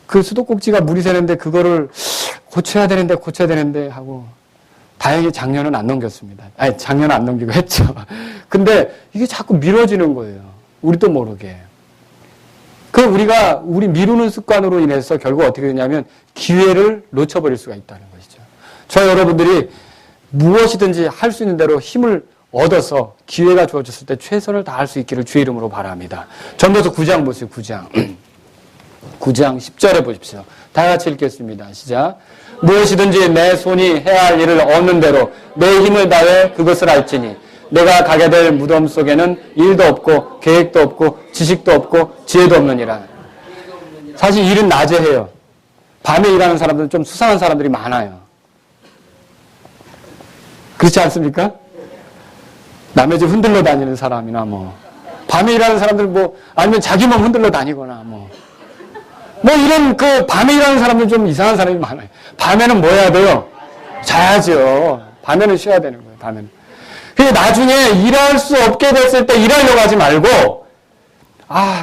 그 수도꼭지가 물이 새는데 그거를 고쳐야 되는데 하고 다행히 작년은 안 넘겼습니다. 작년은 안 넘기고 했죠. 근데 이게 자꾸 미뤄지는 거예요. 우리도 모르게. 우리 미루는 습관으로 인해서 결국 어떻게 되냐면 기회를 놓쳐버릴 수가 있다는 것이죠. 저 여러분들이 무엇이든지 할 수 있는 대로 힘을 얻어서 기회가 주어졌을 때 최선을 다할 수 있기를 주의 이름으로 바랍니다. 전도서 9장 보세요. 9장 10절에 보십시오. 다 같이 읽겠습니다. 시작. 무엇이든지 내 손이 해야 할 일을 얻는 대로 내 힘을 다해 그것을 할지니 내가 가게 될 무덤 속에는 일도 없고 계획도 없고 지식도 없고 지혜도 없느니라. 사실 일은 낮에 해요. 밤에 일하는 사람들은 좀 수상한 사람들이 많아요. 그렇지 않습니까? 남의 집 흔들러 다니는 사람이나 밤에 일하는 사람들 아니면 자기 몸 흔들러 다니거나 이런 밤에 일하는 사람들 좀 이상한 사람이 많아요. 밤에는 뭐 해야 돼요? 자야죠. 밤에는 쉬어야 되는 거예요. 밤에는. 근데 나중에 일할 수 없게 됐을 때 일하려고 하지 말고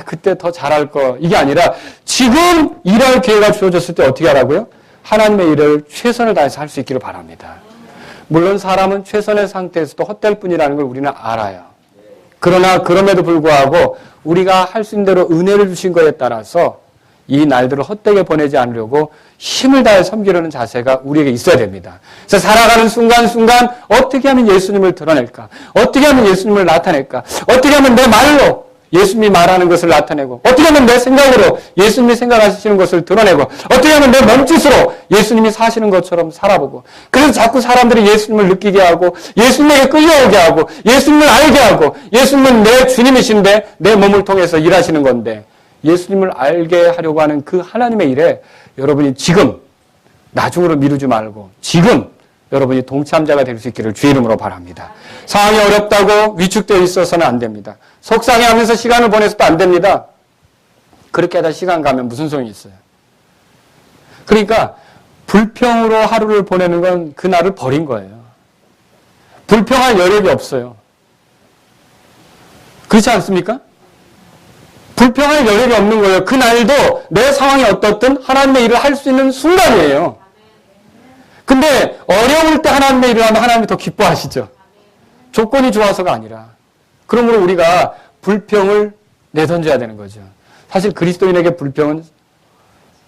그때 더 잘할 거 이게 아니라 지금 일할 기회가 주어졌을 때 어떻게 하라고요? 하나님의 일을 최선을 다해서 할 수 있기를 바랍니다. 물론 사람은 최선의 상태에서도 헛될 뿐이라는 걸 우리는 알아요. 그러나 그럼에도 불구하고 우리가 할 수 있는 대로 은혜를 주신 거에 따라서 이 날들을 헛되게 보내지 않으려고 힘을 다해 섬기려는 자세가 우리에게 있어야 됩니다. 그래서 살아가는 순간순간 어떻게 하면 예수님을 드러낼까? 어떻게 하면 예수님을 나타낼까? 어떻게 하면 내 말로 예수님이 말하는 것을 나타내고 어떻게 하면 내 생각으로 예수님이 생각하시는 것을 드러내고 어떻게 하면 내 몸짓으로 예수님이 사시는 것처럼 살아보고 그래서 자꾸 사람들이 예수님을 느끼게 하고 예수님에게 끌려오게 하고 예수님을 알게 하고 예수님은 내 주님이신데 내 몸을 통해서 일하시는 건데 예수님을 알게 하려고 하는 그 하나님의 일에 여러분이 지금 나중으로 미루지 말고 지금 여러분이 동참자가 될 수 있기를 주의 이름으로 바랍니다. 상황이 어렵다고 위축되어 있어서는 안 됩니다. 속상해하면서 시간을 보내서도 안 됩니다. 그렇게 하다 시간 가면 무슨 소용이 있어요? 그러니까 불평으로 하루를 보내는 건 그날을 버린 거예요. 불평할 여력이 없어요. 그렇지 않습니까? 불평할 여력이 없는 거예요. 그날도 내 상황이 어떻든 하나님의 일을 할 수 있는 순간이에요. 근데 어려울 때 하나님의 일을 하면 하나님이 더 기뻐하시죠. 조건이 좋아서가 아니라. 그러므로 우리가 불평을 내던져야 되는 거죠. 사실 그리스도인에게 불평은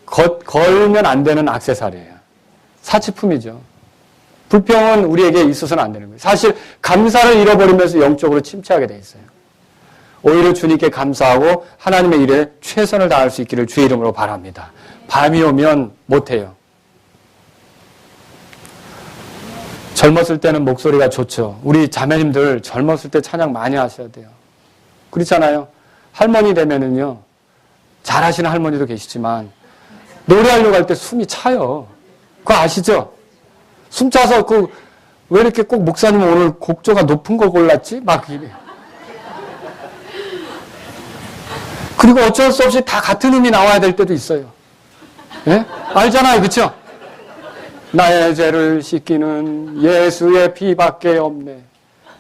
걸면 안 되는 액세서리예요. 사치품이죠. 불평은 우리에게 있어서는 안 되는 거예요. 사실 감사를 잃어버리면서 영적으로 침체하게 돼 있어요. 오히려 주님께 감사하고 하나님의 일에 최선을 다할 수 있기를 주의 이름으로 바랍니다. 밤이 오면 못해요. 젊었을 때는 목소리가 좋죠. 우리 자매님들 젊었을 때 찬양 많이 하셔야 돼요. 그렇잖아요. 할머니 되면은요, 잘하시는 할머니도 계시지만 노래하려고 할 때 숨이 차요. 그거 아시죠? 숨 차서 왜 이렇게 꼭 목사님은 오늘 곡조가 높은 거 골랐지? 막 이래. 그리고 어쩔 수 없이 다 같은 음이 나와야 될 때도 있어요. 예? 알잖아요. 그쵸? 나의 죄를 씻기는 예수의 피밖에 없네.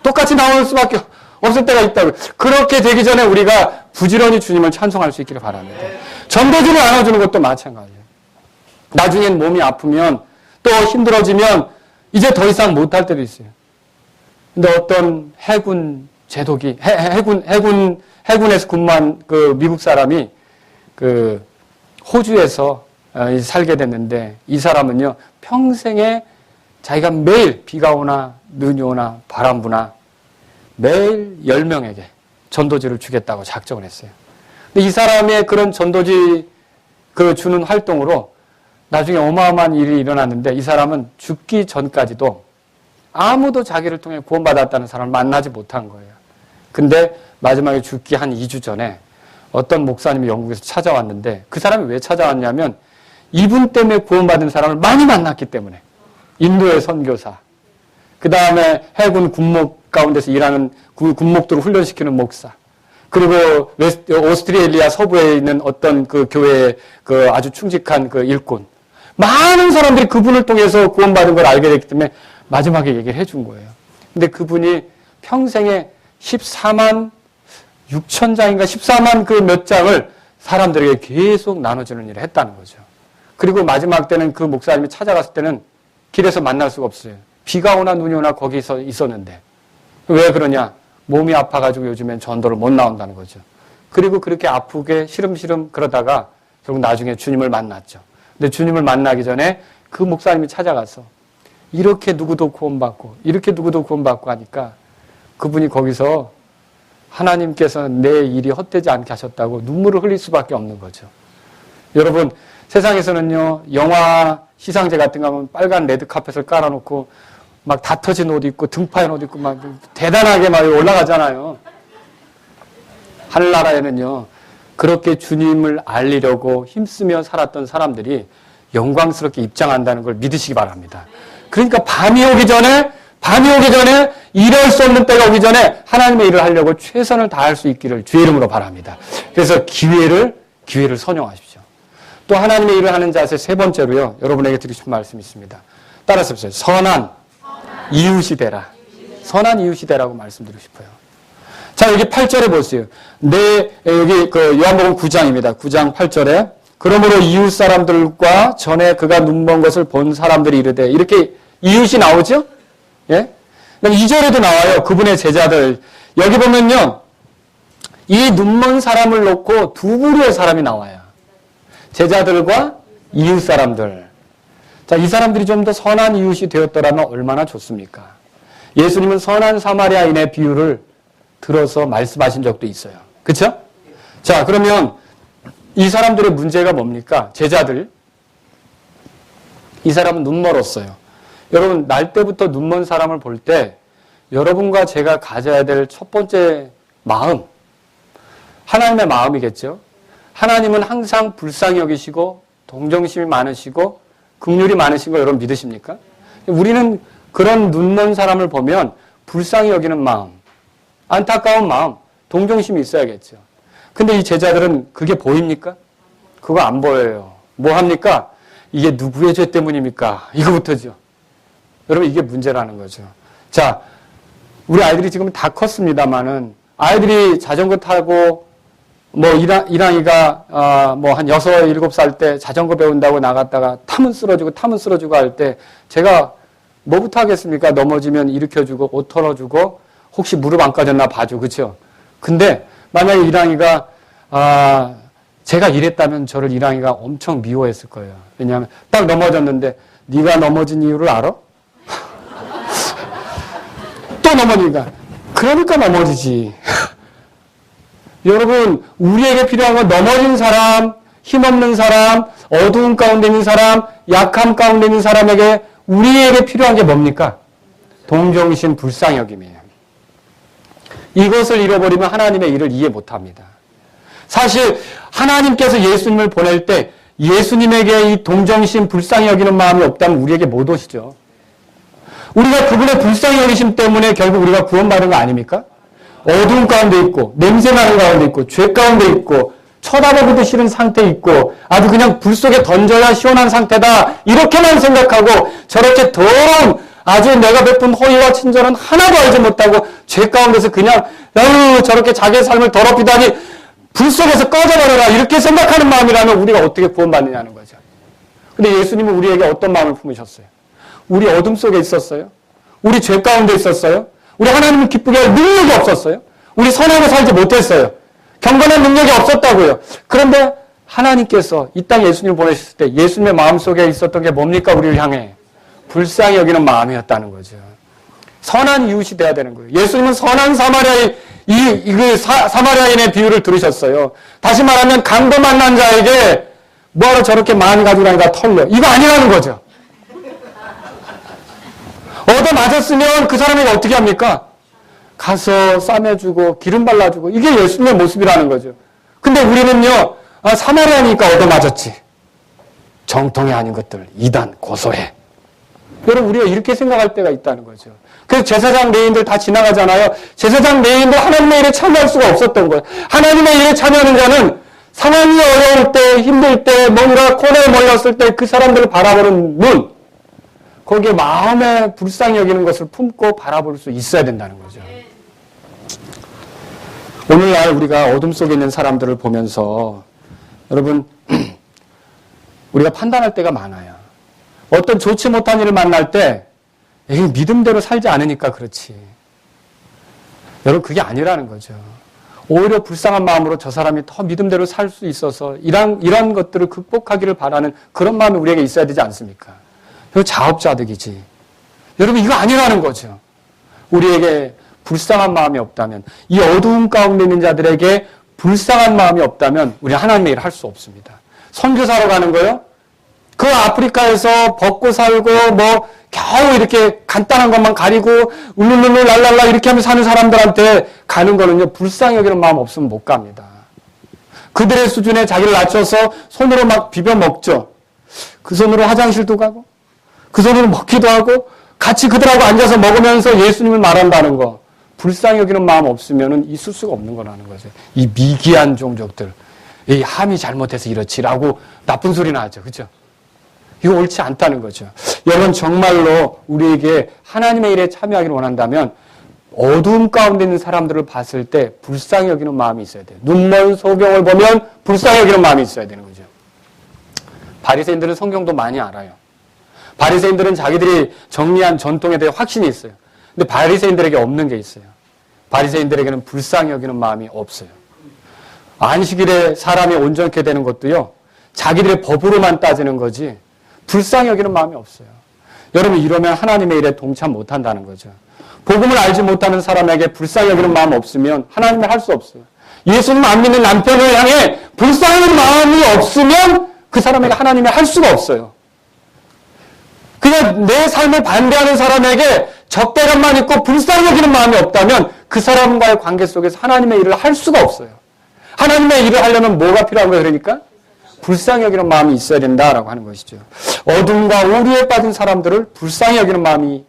똑같이 나올 수밖에 없을 때가 있다고요. 그렇게 되기 전에 우리가 부지런히 주님을 찬송할 수 있기를 바랍니다. 전도지를 나눠주는 것도 마찬가지예요. 나중엔 몸이 아프면 또 힘들어지면 이제 더 이상 못할 때도 있어요. 근데 어떤 해군 제독이, 해군에서 근무한 그 미국 사람이 그 호주에서 살게 됐는데 이 사람은요, 평생에 자기가 매일 비가 오나 눈이 오나 바람 부나 매일 10명에게 전도지를 주겠다고 작정을 했어요. 근데 이 사람의 그런 전도지 주는 활동으로 나중에 어마어마한 일이 일어났는데 이 사람은 죽기 전까지도 아무도 자기를 통해 구원받았다는 사람을 만나지 못한 거예요. 근데 마지막에 죽기 한 2주 전에 어떤 목사님이 영국에서 찾아왔는데 그 사람이 왜 찾아왔냐면 이분 때문에 구원받은 사람을 많이 만났기 때문에. 인도의 선교사, 그 다음에 해군 군목 가운데서 일하는 군목들을 훈련시키는 목사, 그리고 오스트레일리아 서부에 있는 어떤 그 교회의 그 아주 충직한 그 일꾼, 많은 사람들이 그분을 통해서 구원받은 걸 알게 됐기 때문에 마지막에 얘기를 해준 거예요. 근데 그분이 평생에 14만 6천 장인가 14만 그 몇 장을 사람들에게 계속 나눠주는 일을 했다는 거죠. 그리고 마지막 때는 그 목사님이 찾아갔을 때는 길에서 만날 수가 없어요. 비가 오나 눈이 오나 거기서 있었는데. 왜 그러냐? 몸이 아파가지고 요즘엔 전도를 못 나온다는 거죠. 그리고 그렇게 아프게 시름시름 그러다가 결국 나중에 주님을 만났죠. 근데 주님을 만나기 전에 그 목사님이 찾아가서 이렇게 누구도 구원받고 이렇게 누구도 구원받고 하니까 그분이 거기서 하나님께서 내 일이 헛되지 않게 하셨다고 눈물을 흘릴 수밖에 없는 거죠. 여러분, 세상에서는요, 영화 시상제 같은 거 하면 빨간 레드카펫을 깔아놓고 막 다 터진 옷 입고 등파인 옷 입고 막 대단하게 막 올라가잖아요. 하늘나라에는요, 그렇게 주님을 알리려고 힘쓰며 살았던 사람들이 영광스럽게 입장한다는 걸 믿으시기 바랍니다. 그러니까 밤이 오기 전에 이럴 수 없는 때가 오기 전에 하나님의 일을 하려고 최선을 다할 수 있기를 주의 이름으로 바랍니다. 그래서 기회를 선용하십시오. 또 하나님의 일을 하는 자세 세 번째로요, 여러분에게 드리고 싶은 말씀이 있습니다. 따라서 보세요. 선한 이웃이 되라. 선한 이웃이 되라고 말씀드리고 싶어요. 자, 여기 8절에 보세요. 여기 요한복음 9장입니다. 9장 8절에 그러므로 이웃 사람들과 전에 그가 눈먼 것을 본 사람들이 이르되, 이렇게 이웃이 나오죠? 예? 2절에도 나와요. 그분의 제자들. 여기 보면요, 이 눈먼 사람을 놓고 두 부류의 사람이 나와요. 제자들과 이웃 사람들. 자, 이 사람들이 좀 더 선한 이웃이 되었더라면 얼마나 좋습니까? 예수님은 선한 사마리아인의 비유를 들어서 말씀하신 적도 있어요. 그쵸? 자, 그러면 이 사람들의 문제가 뭡니까? 제자들. 이 사람은 눈멀었어요. 여러분, 날 때부터 눈먼 사람을 볼 때 여러분과 제가 가져야 될 첫 번째 마음, 하나님의 마음이겠죠? 하나님은 항상 불쌍히 여기시고 동정심이 많으시고 긍휼이 많으신 거 여러분 믿으십니까? 우리는 그런 눈먼 사람을 보면 불쌍히 여기는 마음, 안타까운 마음, 동정심이 있어야겠죠. 근데 이 제자들은 그게 보입니까? 그거 안 보여요. 뭐 합니까? 이게 누구의 죄 때문입니까? 이거부터죠. 여러분, 이게 문제라는 거죠. 자, 우리 아이들이 지금 다 컸습니다만은, 아이들이 자전거 타고, 뭐, 이랑이가, 뭐, 한 6, 7살 때 자전거 배운다고 나갔다가 타면 쓰러지고 할 때, 제가 뭐부터 하겠습니까? 넘어지면 일으켜주고, 옷 털어주고, 혹시 무릎 안 까졌나 봐줘. 그쵸? 근데, 만약에 이랑이가, 제가 이랬다면 저를 이랑이가 엄청 미워했을 거예요. 왜냐하면 딱 넘어졌는데 네가 넘어진 이유를 알아? 또 넘어지니까 그러니까 넘어지지. 여러분, 우리에게 필요한 건 넘어진 사람, 힘없는 사람, 어두운 가운데 있는 사람, 약함 가운데 있는 사람에게 우리에게 필요한 게 뭡니까? 동정심, 불쌍여김이에요. 이것을 잃어버리면 하나님의 일을 이해 못합니다. 사실 하나님께서 예수님을 보낼 때 예수님에게 이 동정심, 불쌍히 여기는 마음이 없다면 우리에게 못 오시죠. 우리가 그분의 불쌍히 여기심 때문에 결국 우리가 구원받은 거 아닙니까? 어두운 가운데 있고, 냄새나는 가운데 있고, 죄 가운데 있고, 쳐다보기도 싫은 상태에 있고, 아주 그냥 불 속에 던져야 시원한 상태다. 이렇게만 생각하고 저렇게 더러운 아주 내가 베푼 호의와 친절은 하나도 알지 못하고 죄 가운데서 그냥 저렇게 자기의 삶을 더럽히다니 불 속에서 꺼져버려라 이렇게 생각하는 마음이라면 우리가 어떻게 구원받느냐는 거죠. 근데 예수님은 우리에게 어떤 마음을 품으셨어요? 우리 어둠 속에 있었어요? 우리 죄 가운데 있었어요? 우리 하나님을 기쁘게 할 능력이 없었어요? 우리 선하게 살지 못했어요? 경건한 능력이 없었다고요. 그런데 하나님께서 이 땅에 예수님을 보내셨을 때 예수님의 마음속에 있었던 게 뭡니까? 우리를 향해 불쌍히 여기는 마음이었다는 거죠. 선한 이웃이 돼야 되는 거예요. 예수님은 선한 사마리아인 사마리아인의 비유를 들으셨어요. 다시 말하면 강도 만난 자에게 뭐하러 저렇게 많이 가지고 다니까 털려. 이거 아니라는 거죠. 얻어 맞았으면 그 사람에게 어떻게 합니까? 가서 싸매주고 기름 발라주고 이게 예수님의 모습이라는 거죠. 근데 우리는요, 사마리아니까 얻어 맞았지. 정통이 아닌 것들 이단 고소해. 여러분, 우리가 이렇게 생각할 때가 있다는 거죠. 그래서 제사장 레인들 다 지나가잖아요. 제사장 레인도 하나님의 일에 참여할 수가 없었던 거예요. 하나님의 일에 참여하는 자는 상황이 어려울 때, 힘들 때, 뭔가 코너에 몰렸을 때 그 사람들을 바라보는 눈, 거기에 마음에 불쌍히 여기는 것을 품고 바라볼 수 있어야 된다는 거죠. 오늘날 우리가 어둠 속에 있는 사람들을 보면서 여러분, 우리가 판단할 때가 많아요. 어떤 좋지 못한 일을 만날 때 믿음대로 살지 않으니까 그렇지. 여러분, 그게 아니라는 거죠. 오히려 불쌍한 마음으로 저 사람이 더 믿음대로 살 수 있어서 이런 것들을 극복하기를 바라는 그런 마음이 우리에게 있어야 되지 않습니까? 이거 자업자득이지. 여러분, 이거 아니라는 거죠. 우리에게 불쌍한 마음이 없다면, 이 어두운 가운데 있는 자들에게 불쌍한 마음이 없다면 우리 하나님의 일을 할 수 없습니다. 선교사로 가는 거요? 그 아프리카에서 벗고 살고 뭐 겨우 이렇게 간단한 것만 가리고 울룰룰루 랄랄라 이렇게 하면서 사는 사람들한테 가는 거는요, 불쌍히 여기는 마음 없으면 못 갑니다. 그들의 수준에 자기를 낮춰서 손으로 막 비벼 먹죠. 그 손으로 화장실도 가고 그 손으로 먹기도 하고 같이 그들하고 앉아서 먹으면서 예수님을 말한다는 거, 불쌍히 여기는 마음 없으면 있을 수가 없는 거라는 거죠. 이 미개한 종족들, 이 함이 잘못해서 이렇지라고 나쁜 소리나 하죠. 그렇죠? 이거 옳지 않다는 거죠. 여러분, 정말로 우리에게 하나님의 일에 참여하기를 원한다면 어두움 가운데 있는 사람들을 봤을 때 불쌍히 여기는 마음이 있어야 돼요. 눈먼 소경을 보면 불쌍히 여기는 마음이 있어야 되는 거죠. 바리새인들은 성경도 많이 알아요. 바리새인들은 자기들이 정리한 전통에 대해 확신이 있어요. 근데 바리새인들에게 없는 게 있어요. 바리새인들에게는 불쌍히 여기는 마음이 없어요. 안식일에 사람이 온전케 되는 것도요, 자기들의 법으로만 따지는 거지 불쌍히 여기는 마음이 없어요. 여러분, 이러면 하나님의 일에 동참 못한다는 거죠. 복음을 알지 못하는 사람에게 불쌍히 여기는 마음 없으면 하나님을 할 수 없어요. 예수님 안 믿는 남편을 향해 불쌍히 여기는 마음이 없으면 그 사람에게 하나님을 할 수가 없어요. 그냥 내 삶을 반대하는 사람에게 적대감만 있고 불쌍히 여기는 마음이 없다면 그 사람과의 관계 속에서 하나님의 일을 할 수가 없어요. 하나님의 일을 하려면 뭐가 필요한 거예요? 그러니까 불쌍히 여기는 마음이 있어야 된다라고 하는 것이죠. 어둠과 오류에 빠진 사람들을 불쌍히 여기는 마음이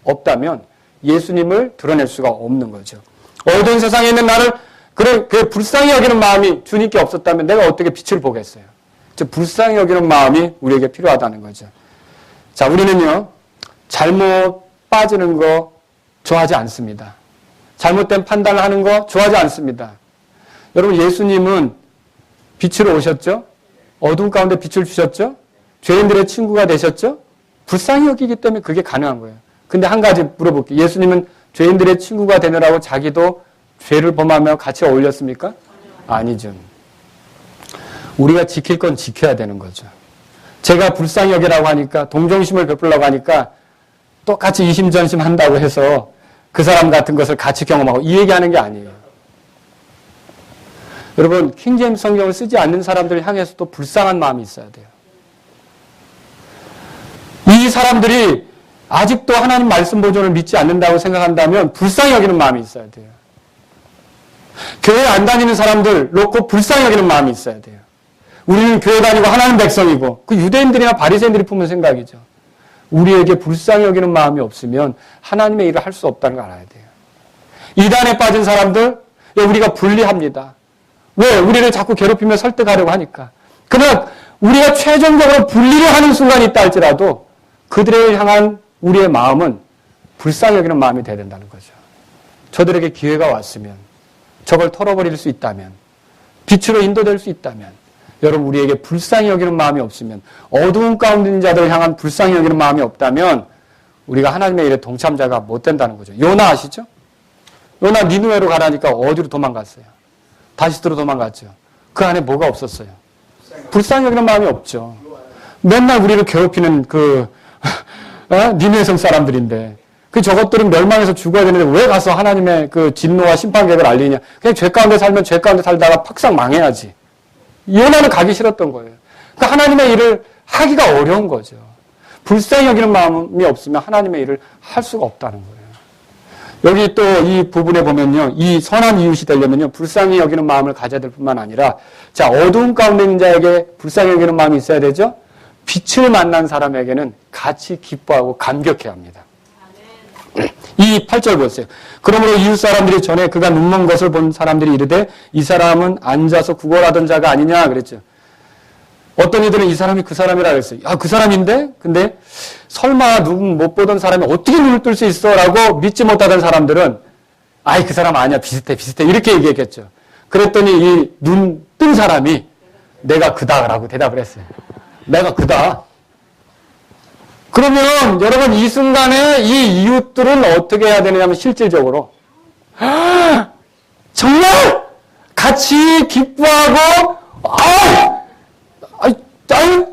없다면 예수님을 드러낼 수가 없는 거죠. 어두운 세상에 있는 나를 그 불쌍히 여기는 마음이 주님께 없었다면 내가 어떻게 빛을 보겠어요? 즉 불쌍히 여기는 마음이 우리에게 필요하다는 거죠. 자, 우리는요, 잘못 빠지는 거 좋아하지 않습니다. 잘못된 판단을 하는 거 좋아하지 않습니다. 여러분, 예수님은 빛으로 오셨죠? 어두운 가운데 빛을 주셨죠? 죄인들의 친구가 되셨죠? 불쌍히 여기기 때문에 그게 가능한 거예요. 근데 한 가지 물어볼게요. 예수님은 죄인들의 친구가 되느라고 자기도 죄를 범하며 같이 어울렸습니까? 아니죠. 우리가 지킬 건 지켜야 되는 거죠. 제가 불쌍히 여기라고 하니까, 동정심을 베풀려고 하니까 똑같이 이심전심 한다고 해서 그 사람 같은 것을 같이 경험하고 이 얘기하는 게 아니에요. 여러분, 킹제임스 성경을 쓰지 않는 사람들을 향해서도 불쌍한 마음이 있어야 돼요. 이 사람들이 아직도 하나님 말씀 보존을 믿지 않는다고 생각한다면 불쌍히 여기는 마음이 있어야 돼요. 교회 안 다니는 사람들 놓고 불쌍히 여기는 마음이 있어야 돼요. 우리는 교회 다니고 하나님 백성이고 그 유대인들이나 바리새인들이 품은 생각이죠. 우리에게 불쌍히 여기는 마음이 없으면 하나님의 일을 할 수 없다는 걸 알아야 돼요. 이단에 빠진 사람들 우리가 분리합니다. 왜? 우리를 자꾸 괴롭히며 설득하려고 하니까. 그러나 우리가 최종적으로 분리를 하는 순간이 있다 할지라도 그들을 향한 우리의 마음은 불쌍히 여기는 마음이 돼야 된다는 거죠. 저들에게 기회가 왔으면, 저걸 털어버릴 수 있다면, 빛으로 인도될 수 있다면, 여러분 우리에게 불쌍히 여기는 마음이 없으면, 어두운 가운데 있는 자들을 향한 불쌍히 여기는 마음이 없다면 우리가 하나님의 일에 동참자가 못 된다는 거죠. 요나 아시죠? 요나 니느웨로 가라니까 어디로 도망갔어요? 다시스로 도망갔죠. 그 안에 뭐가 없었어요? 불쌍히 여기는 마음이 없죠. 맨날 우리를 괴롭히는 니느웨 성 사람들인데 저것들은 멸망해서 죽어야 되는데 왜 가서 하나님의 그 진노와 심판 계획을 알리냐. 그냥 죄 가운데 살면 죄 가운데 살다가 팍상 망해야지. 요나는 가기 싫었던 거예요. 그러니까 하나님의 일을 하기가 어려운 거죠. 불쌍히 여기는 마음이 없으면 하나님의 일을 할 수가 없다는 거예요. 여기 또 이 부분에 보면요. 이 선한 이웃이 되려면요. 불쌍히 여기는 마음을 가져야 될 뿐만 아니라 자, 어두운 가운데 있는 자에게 불쌍히 여기는 마음이 있어야 되죠. 빛을 만난 사람에게는 같이 기뻐하고 감격해야 합니다. 이 8절 보세요. 그러므로 이웃 사람들이 전에 그가 눈먼 것을 본 사람들이 이르되 이 사람은 앉아서 구걸하던 자가 아니냐 그랬죠. 어떤 이들은 이 사람이 그 사람이라 그랬어요. 아, 그 사람인데? 근데 설마 눈 못 보던 사람이 어떻게 눈을 뜰 수 있어? 라고 믿지 못하던 사람들은 아이, 그 사람 아니야. 비슷해. 이렇게 얘기했겠죠. 그랬더니 이 눈 뜬 사람이 내가 그다라고 대답을 했어요. 내가 그다. 그러면 여러분 이 순간에 이 이웃들은 어떻게 해야 되느냐면 실질적으로 정말 같이 기뻐하고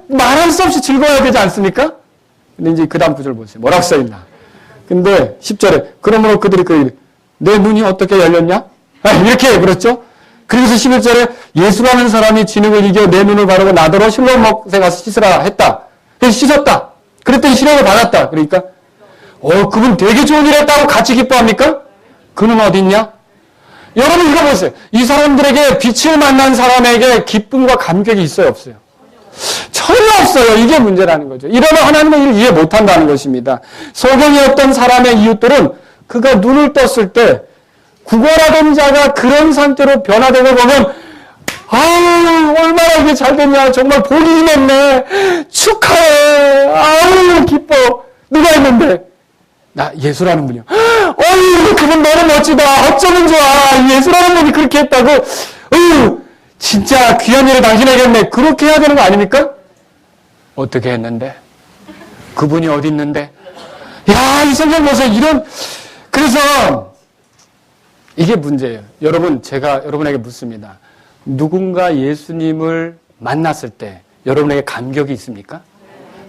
말할 수 없이 즐거워야 되지 않습니까? 근데 이제 그 다음 구절 보세요. 뭐라고 써있나? 근데 10절에 그러므로 그들이 내 눈이 어떻게 열렸냐? 이렇게 그렇죠? 그래서 11절에 예수라는 사람이 진흙을 이겨 내 눈을 바르고 나더러 실로암못에 가서 씻으라 했다. 그래서 씻었다. 그랬더니 시력을 받았다. 그러니까 그분 되게 좋은 일 했다고 같이 기뻐합니까? 그는 어디 있냐? 여러분 이거 보세요. 이 사람들에게 빛을 만난 사람에게 기쁨과 감격이 있어요? 없어요? 전혀 없어요. 이게 문제라는 거죠. 이러면 하나님의 일을 이해 못한다는 것입니다. 소경의 어떤 사람의 이웃들은 그가 눈을 떴을 때 구걸하던 자가 그런 상태로 변화되고 보면 얼마나 이게 잘 됐냐. 정말 복이 임했네. 축하해. 기뻐. 누가 했는데? 나 예수라는 분이요. 그분 너무 멋지다. 어쩌면 좋아. 예수라는 분이 그렇게 했다고. 진짜 귀한 일을 당신에게 했네. 그렇게 해야 되는 거 아닙니까? 어떻게 했는데? 그분이 어디 있는데? 야, 이 성경 보세요. 그래서 이게 문제예요. 여러분, 제가 여러분에게 묻습니다. 누군가 예수님을 만났을 때 여러분에게 감격이 있습니까?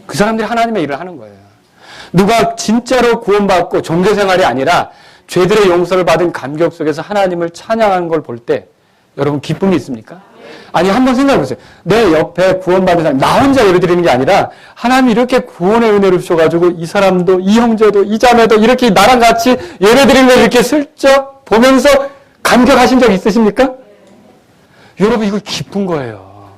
그 사람들이 하나님의 일을 하는 거예요. 누가 진짜로 구원받고 종교생활이 아니라 죄들의 용서를 받은 감격 속에서 하나님을 찬양하는 걸 볼 때 여러분 기쁨이 있습니까? 아니, 한번 생각해 보세요. 내 옆에 구원받은 사람, 나 혼자 예배 드리는 게 아니라 하나님이 이렇게 구원의 은혜를 주셔가지고 이 사람도, 이 형제도, 이 자매도 이렇게 나랑 같이 예배 드리는 걸 이렇게 슬쩍 보면서 감격하신 적 있으십니까? 여러분, 이거 기쁜 거예요.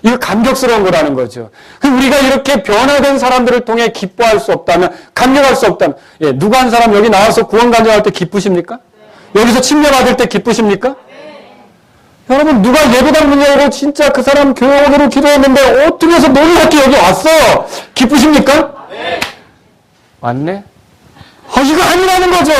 이거 감격스러운 거라는 거죠. 우리가 이렇게 변화된 사람들을 통해 기뻐할 수 없다면, 감격할 수 없다면, 누가 한 사람 여기 나와서 구원 간증할 때 기쁘십니까? 여기서 침례 받을 때 기쁘십니까? 여러분, 누가 예배당 문 열고 진짜 그 사람 교회 오기로 기도했는데 어떻게 해서 놀랍게 여기 왔어? 기쁘십니까? 네. 왔네? 이거 아니라는 거죠.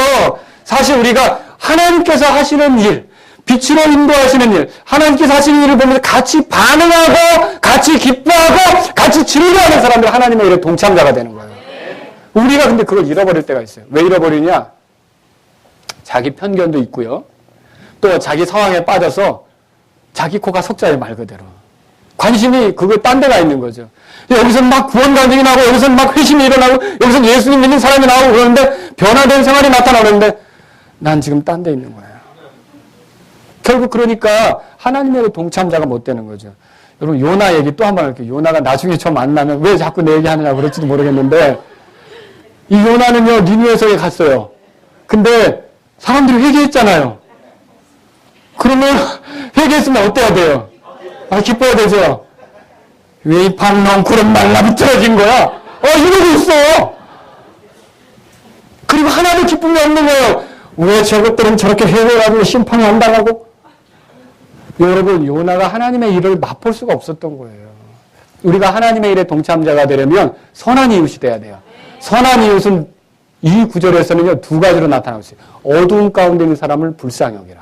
사실 우리가 하나님께서 하시는 일, 빛으로 인도하시는 일, 하나님께서 하시는 일을 보면서 같이 반응하고, 같이 기뻐하고, 같이 즐거워하는 사람들이 하나님의 일에 동참자가 되는 거예요. 우리가 근데 그걸 잃어버릴 때가 있어요. 왜 잃어버리냐? 자기 편견도 있고요. 또 자기 상황에 빠져서 자기 코가 석자에 말 그대로. 관심이 그거 딴 데가 있는 거죠. 여기서 막 구원 간증이 나오고, 여기서 막 회심이 일어나고, 여기서 예수님 믿는 사람이 나오고 그러는데, 변화된 생활이 나타나는데, 난 지금 딴 데 있는 거예요. 결국 그러니까 하나님의 동참자가 못 되는 거죠. 여러분, 요나 얘기 또 한 번 할게요. 요나가 나중에 저 만나면 왜 자꾸 내 얘기 하느냐 그럴지도 모르겠는데, 이 요나는요, 니느웨성에 갔어요. 근데 사람들이 회개했잖아요. 그러면 회개했으면 어때야 돼요? 기뻐야 되죠. 왜 이 방랑 구름 말라비틀어진 거야? 이러고 있어. 그리고 하나도 기쁨이 없는 거예요. 왜 저것들은 저렇게 회개하고 심판이 안 당하고? 여러분, 요나가 하나님의 일을 맛볼 수가 없었던 거예요. 우리가 하나님의 일에 동참자가 되려면 선한 이웃이 돼야 돼요. 선한 이웃은 이 구절에서는요, 두 가지로 나타나고 있어요. 어두운 가운데 있는 사람을 불쌍히 여기라.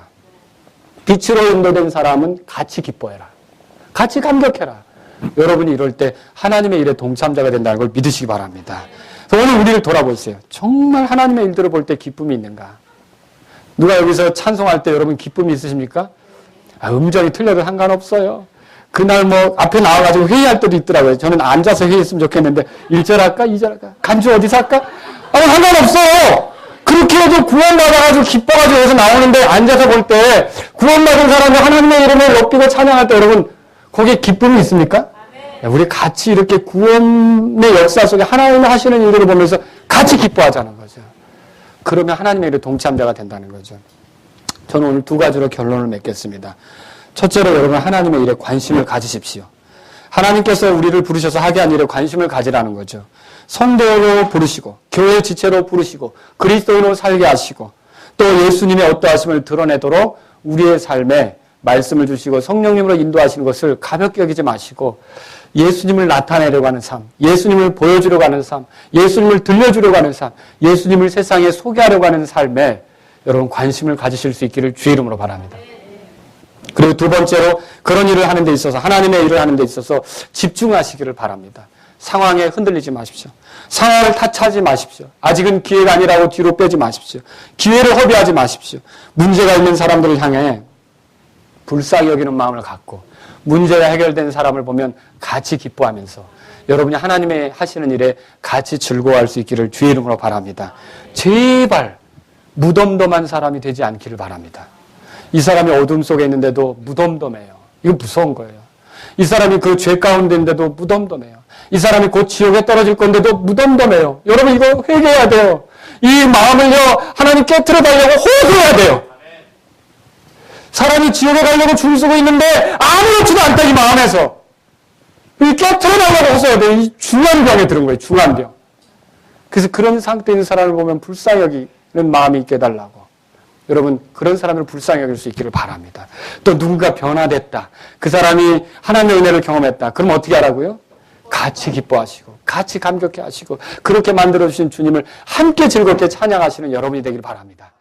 빛으로 인도된 사람은 같이 기뻐해라. 같이 감격해라. 여러분이 이럴 때 하나님의 일에 동참자가 된다는 걸 믿으시기 바랍니다. 오늘 우리를 돌아보세요. 정말 하나님의 일들을 볼 때 기쁨이 있는가? 누가 여기서 찬송할 때 여러분 기쁨이 있으십니까? 음정이 틀려도 상관없어요. 그날 뭐 앞에 나와가지고 회의할 때도 있더라고요. 저는 앉아서 회의했으면 좋겠는데 1절 할까? 2절 할까? 간주 어디서 할까? 상관없어요. 그렇게 해도 구원받아가지고 기뻐가지고 여기서 나오는데 앉아서 볼 때 구원받은 사람이 하나님의 이름을 높이고 찬양할 때 여러분 거기에 기쁨이 있습니까? 우리 같이 이렇게 구원의 역사 속에 하나님이 하시는 일들을 보면서 같이 기뻐하자는 거죠. 그러면 하나님의 일에 동참자가 된다는 거죠. 저는 오늘 두 가지로 결론을 맺겠습니다. 첫째로 여러분 하나님의 일에 관심을 가지십시오. 하나님께서 우리를 부르셔서 하게 한 일에 관심을 가지라는 거죠. 성도로 부르시고 교회 지체로 부르시고 그리스도인으로 살게 하시고 또 예수님의 어떠하심을 드러내도록 우리의 삶에 말씀을 주시고 성령님으로 인도하시는 것을 가볍게 여기지 마시고 예수님을 나타내려고 하는 삶, 예수님을 보여주려고 하는 삶, 예수님을 들려주려고 하는 삶, 예수님을 세상에 소개하려고 하는 삶에 여러분 관심을 가지실 수 있기를 주의 이름으로 바랍니다. 그리고 두 번째로 그런 일을 하는 데 있어서 하나님의 일을 하는 데 있어서 집중하시기를 바랍니다. 상황에 흔들리지 마십시오. 상황을 타치하지 마십시오. 아직은 기회가 아니라고 뒤로 빼지 마십시오. 기회를 허비하지 마십시오. 문제가 있는 사람들을 향해 불쌍히 여기는 마음을 갖고 문제가 해결된 사람을 보면 같이 기뻐하면서 여러분이 하나님의 하시는 일에 같이 즐거워할 수 있기를 주의 이름으로 바랍니다. 제발 무덤덤한 사람이 되지 않기를 바랍니다. 이 사람이 어둠 속에 있는데도 무덤덤해요. 이거 무서운 거예요. 이 사람이 그 죄 가운데 있는데도 무덤덤해요. 이 사람이 곧 지옥에 떨어질 건데도 무덤덤해요. 여러분 이거 회개해야 돼요. 이 마음을요 하나님 깨트려 달라고 호소해야 돼요. 사람이 지옥에 가려고 줄 서고 있는데 아무렇지도 않다 이 마음에서. 이 깨트려 달라고 호소해야 돼요. 이 중한 병에 들은 거예요. 중한 병. 그래서 그런 상태에 있는 사람을 보면 불쌍히 여기는 마음이 있게 해달라고. 여러분 그런 사람을 불쌍히 여길 수 있기를 바랍니다. 또 누군가 변화됐다. 그 사람이 하나님의 은혜를 경험했다. 그럼 어떻게 하라고요? 같이 기뻐하시고 같이 감격해 하시고 그렇게 만들어주신 주님을 함께 즐겁게 찬양하시는 여러분이 되기를 바랍니다.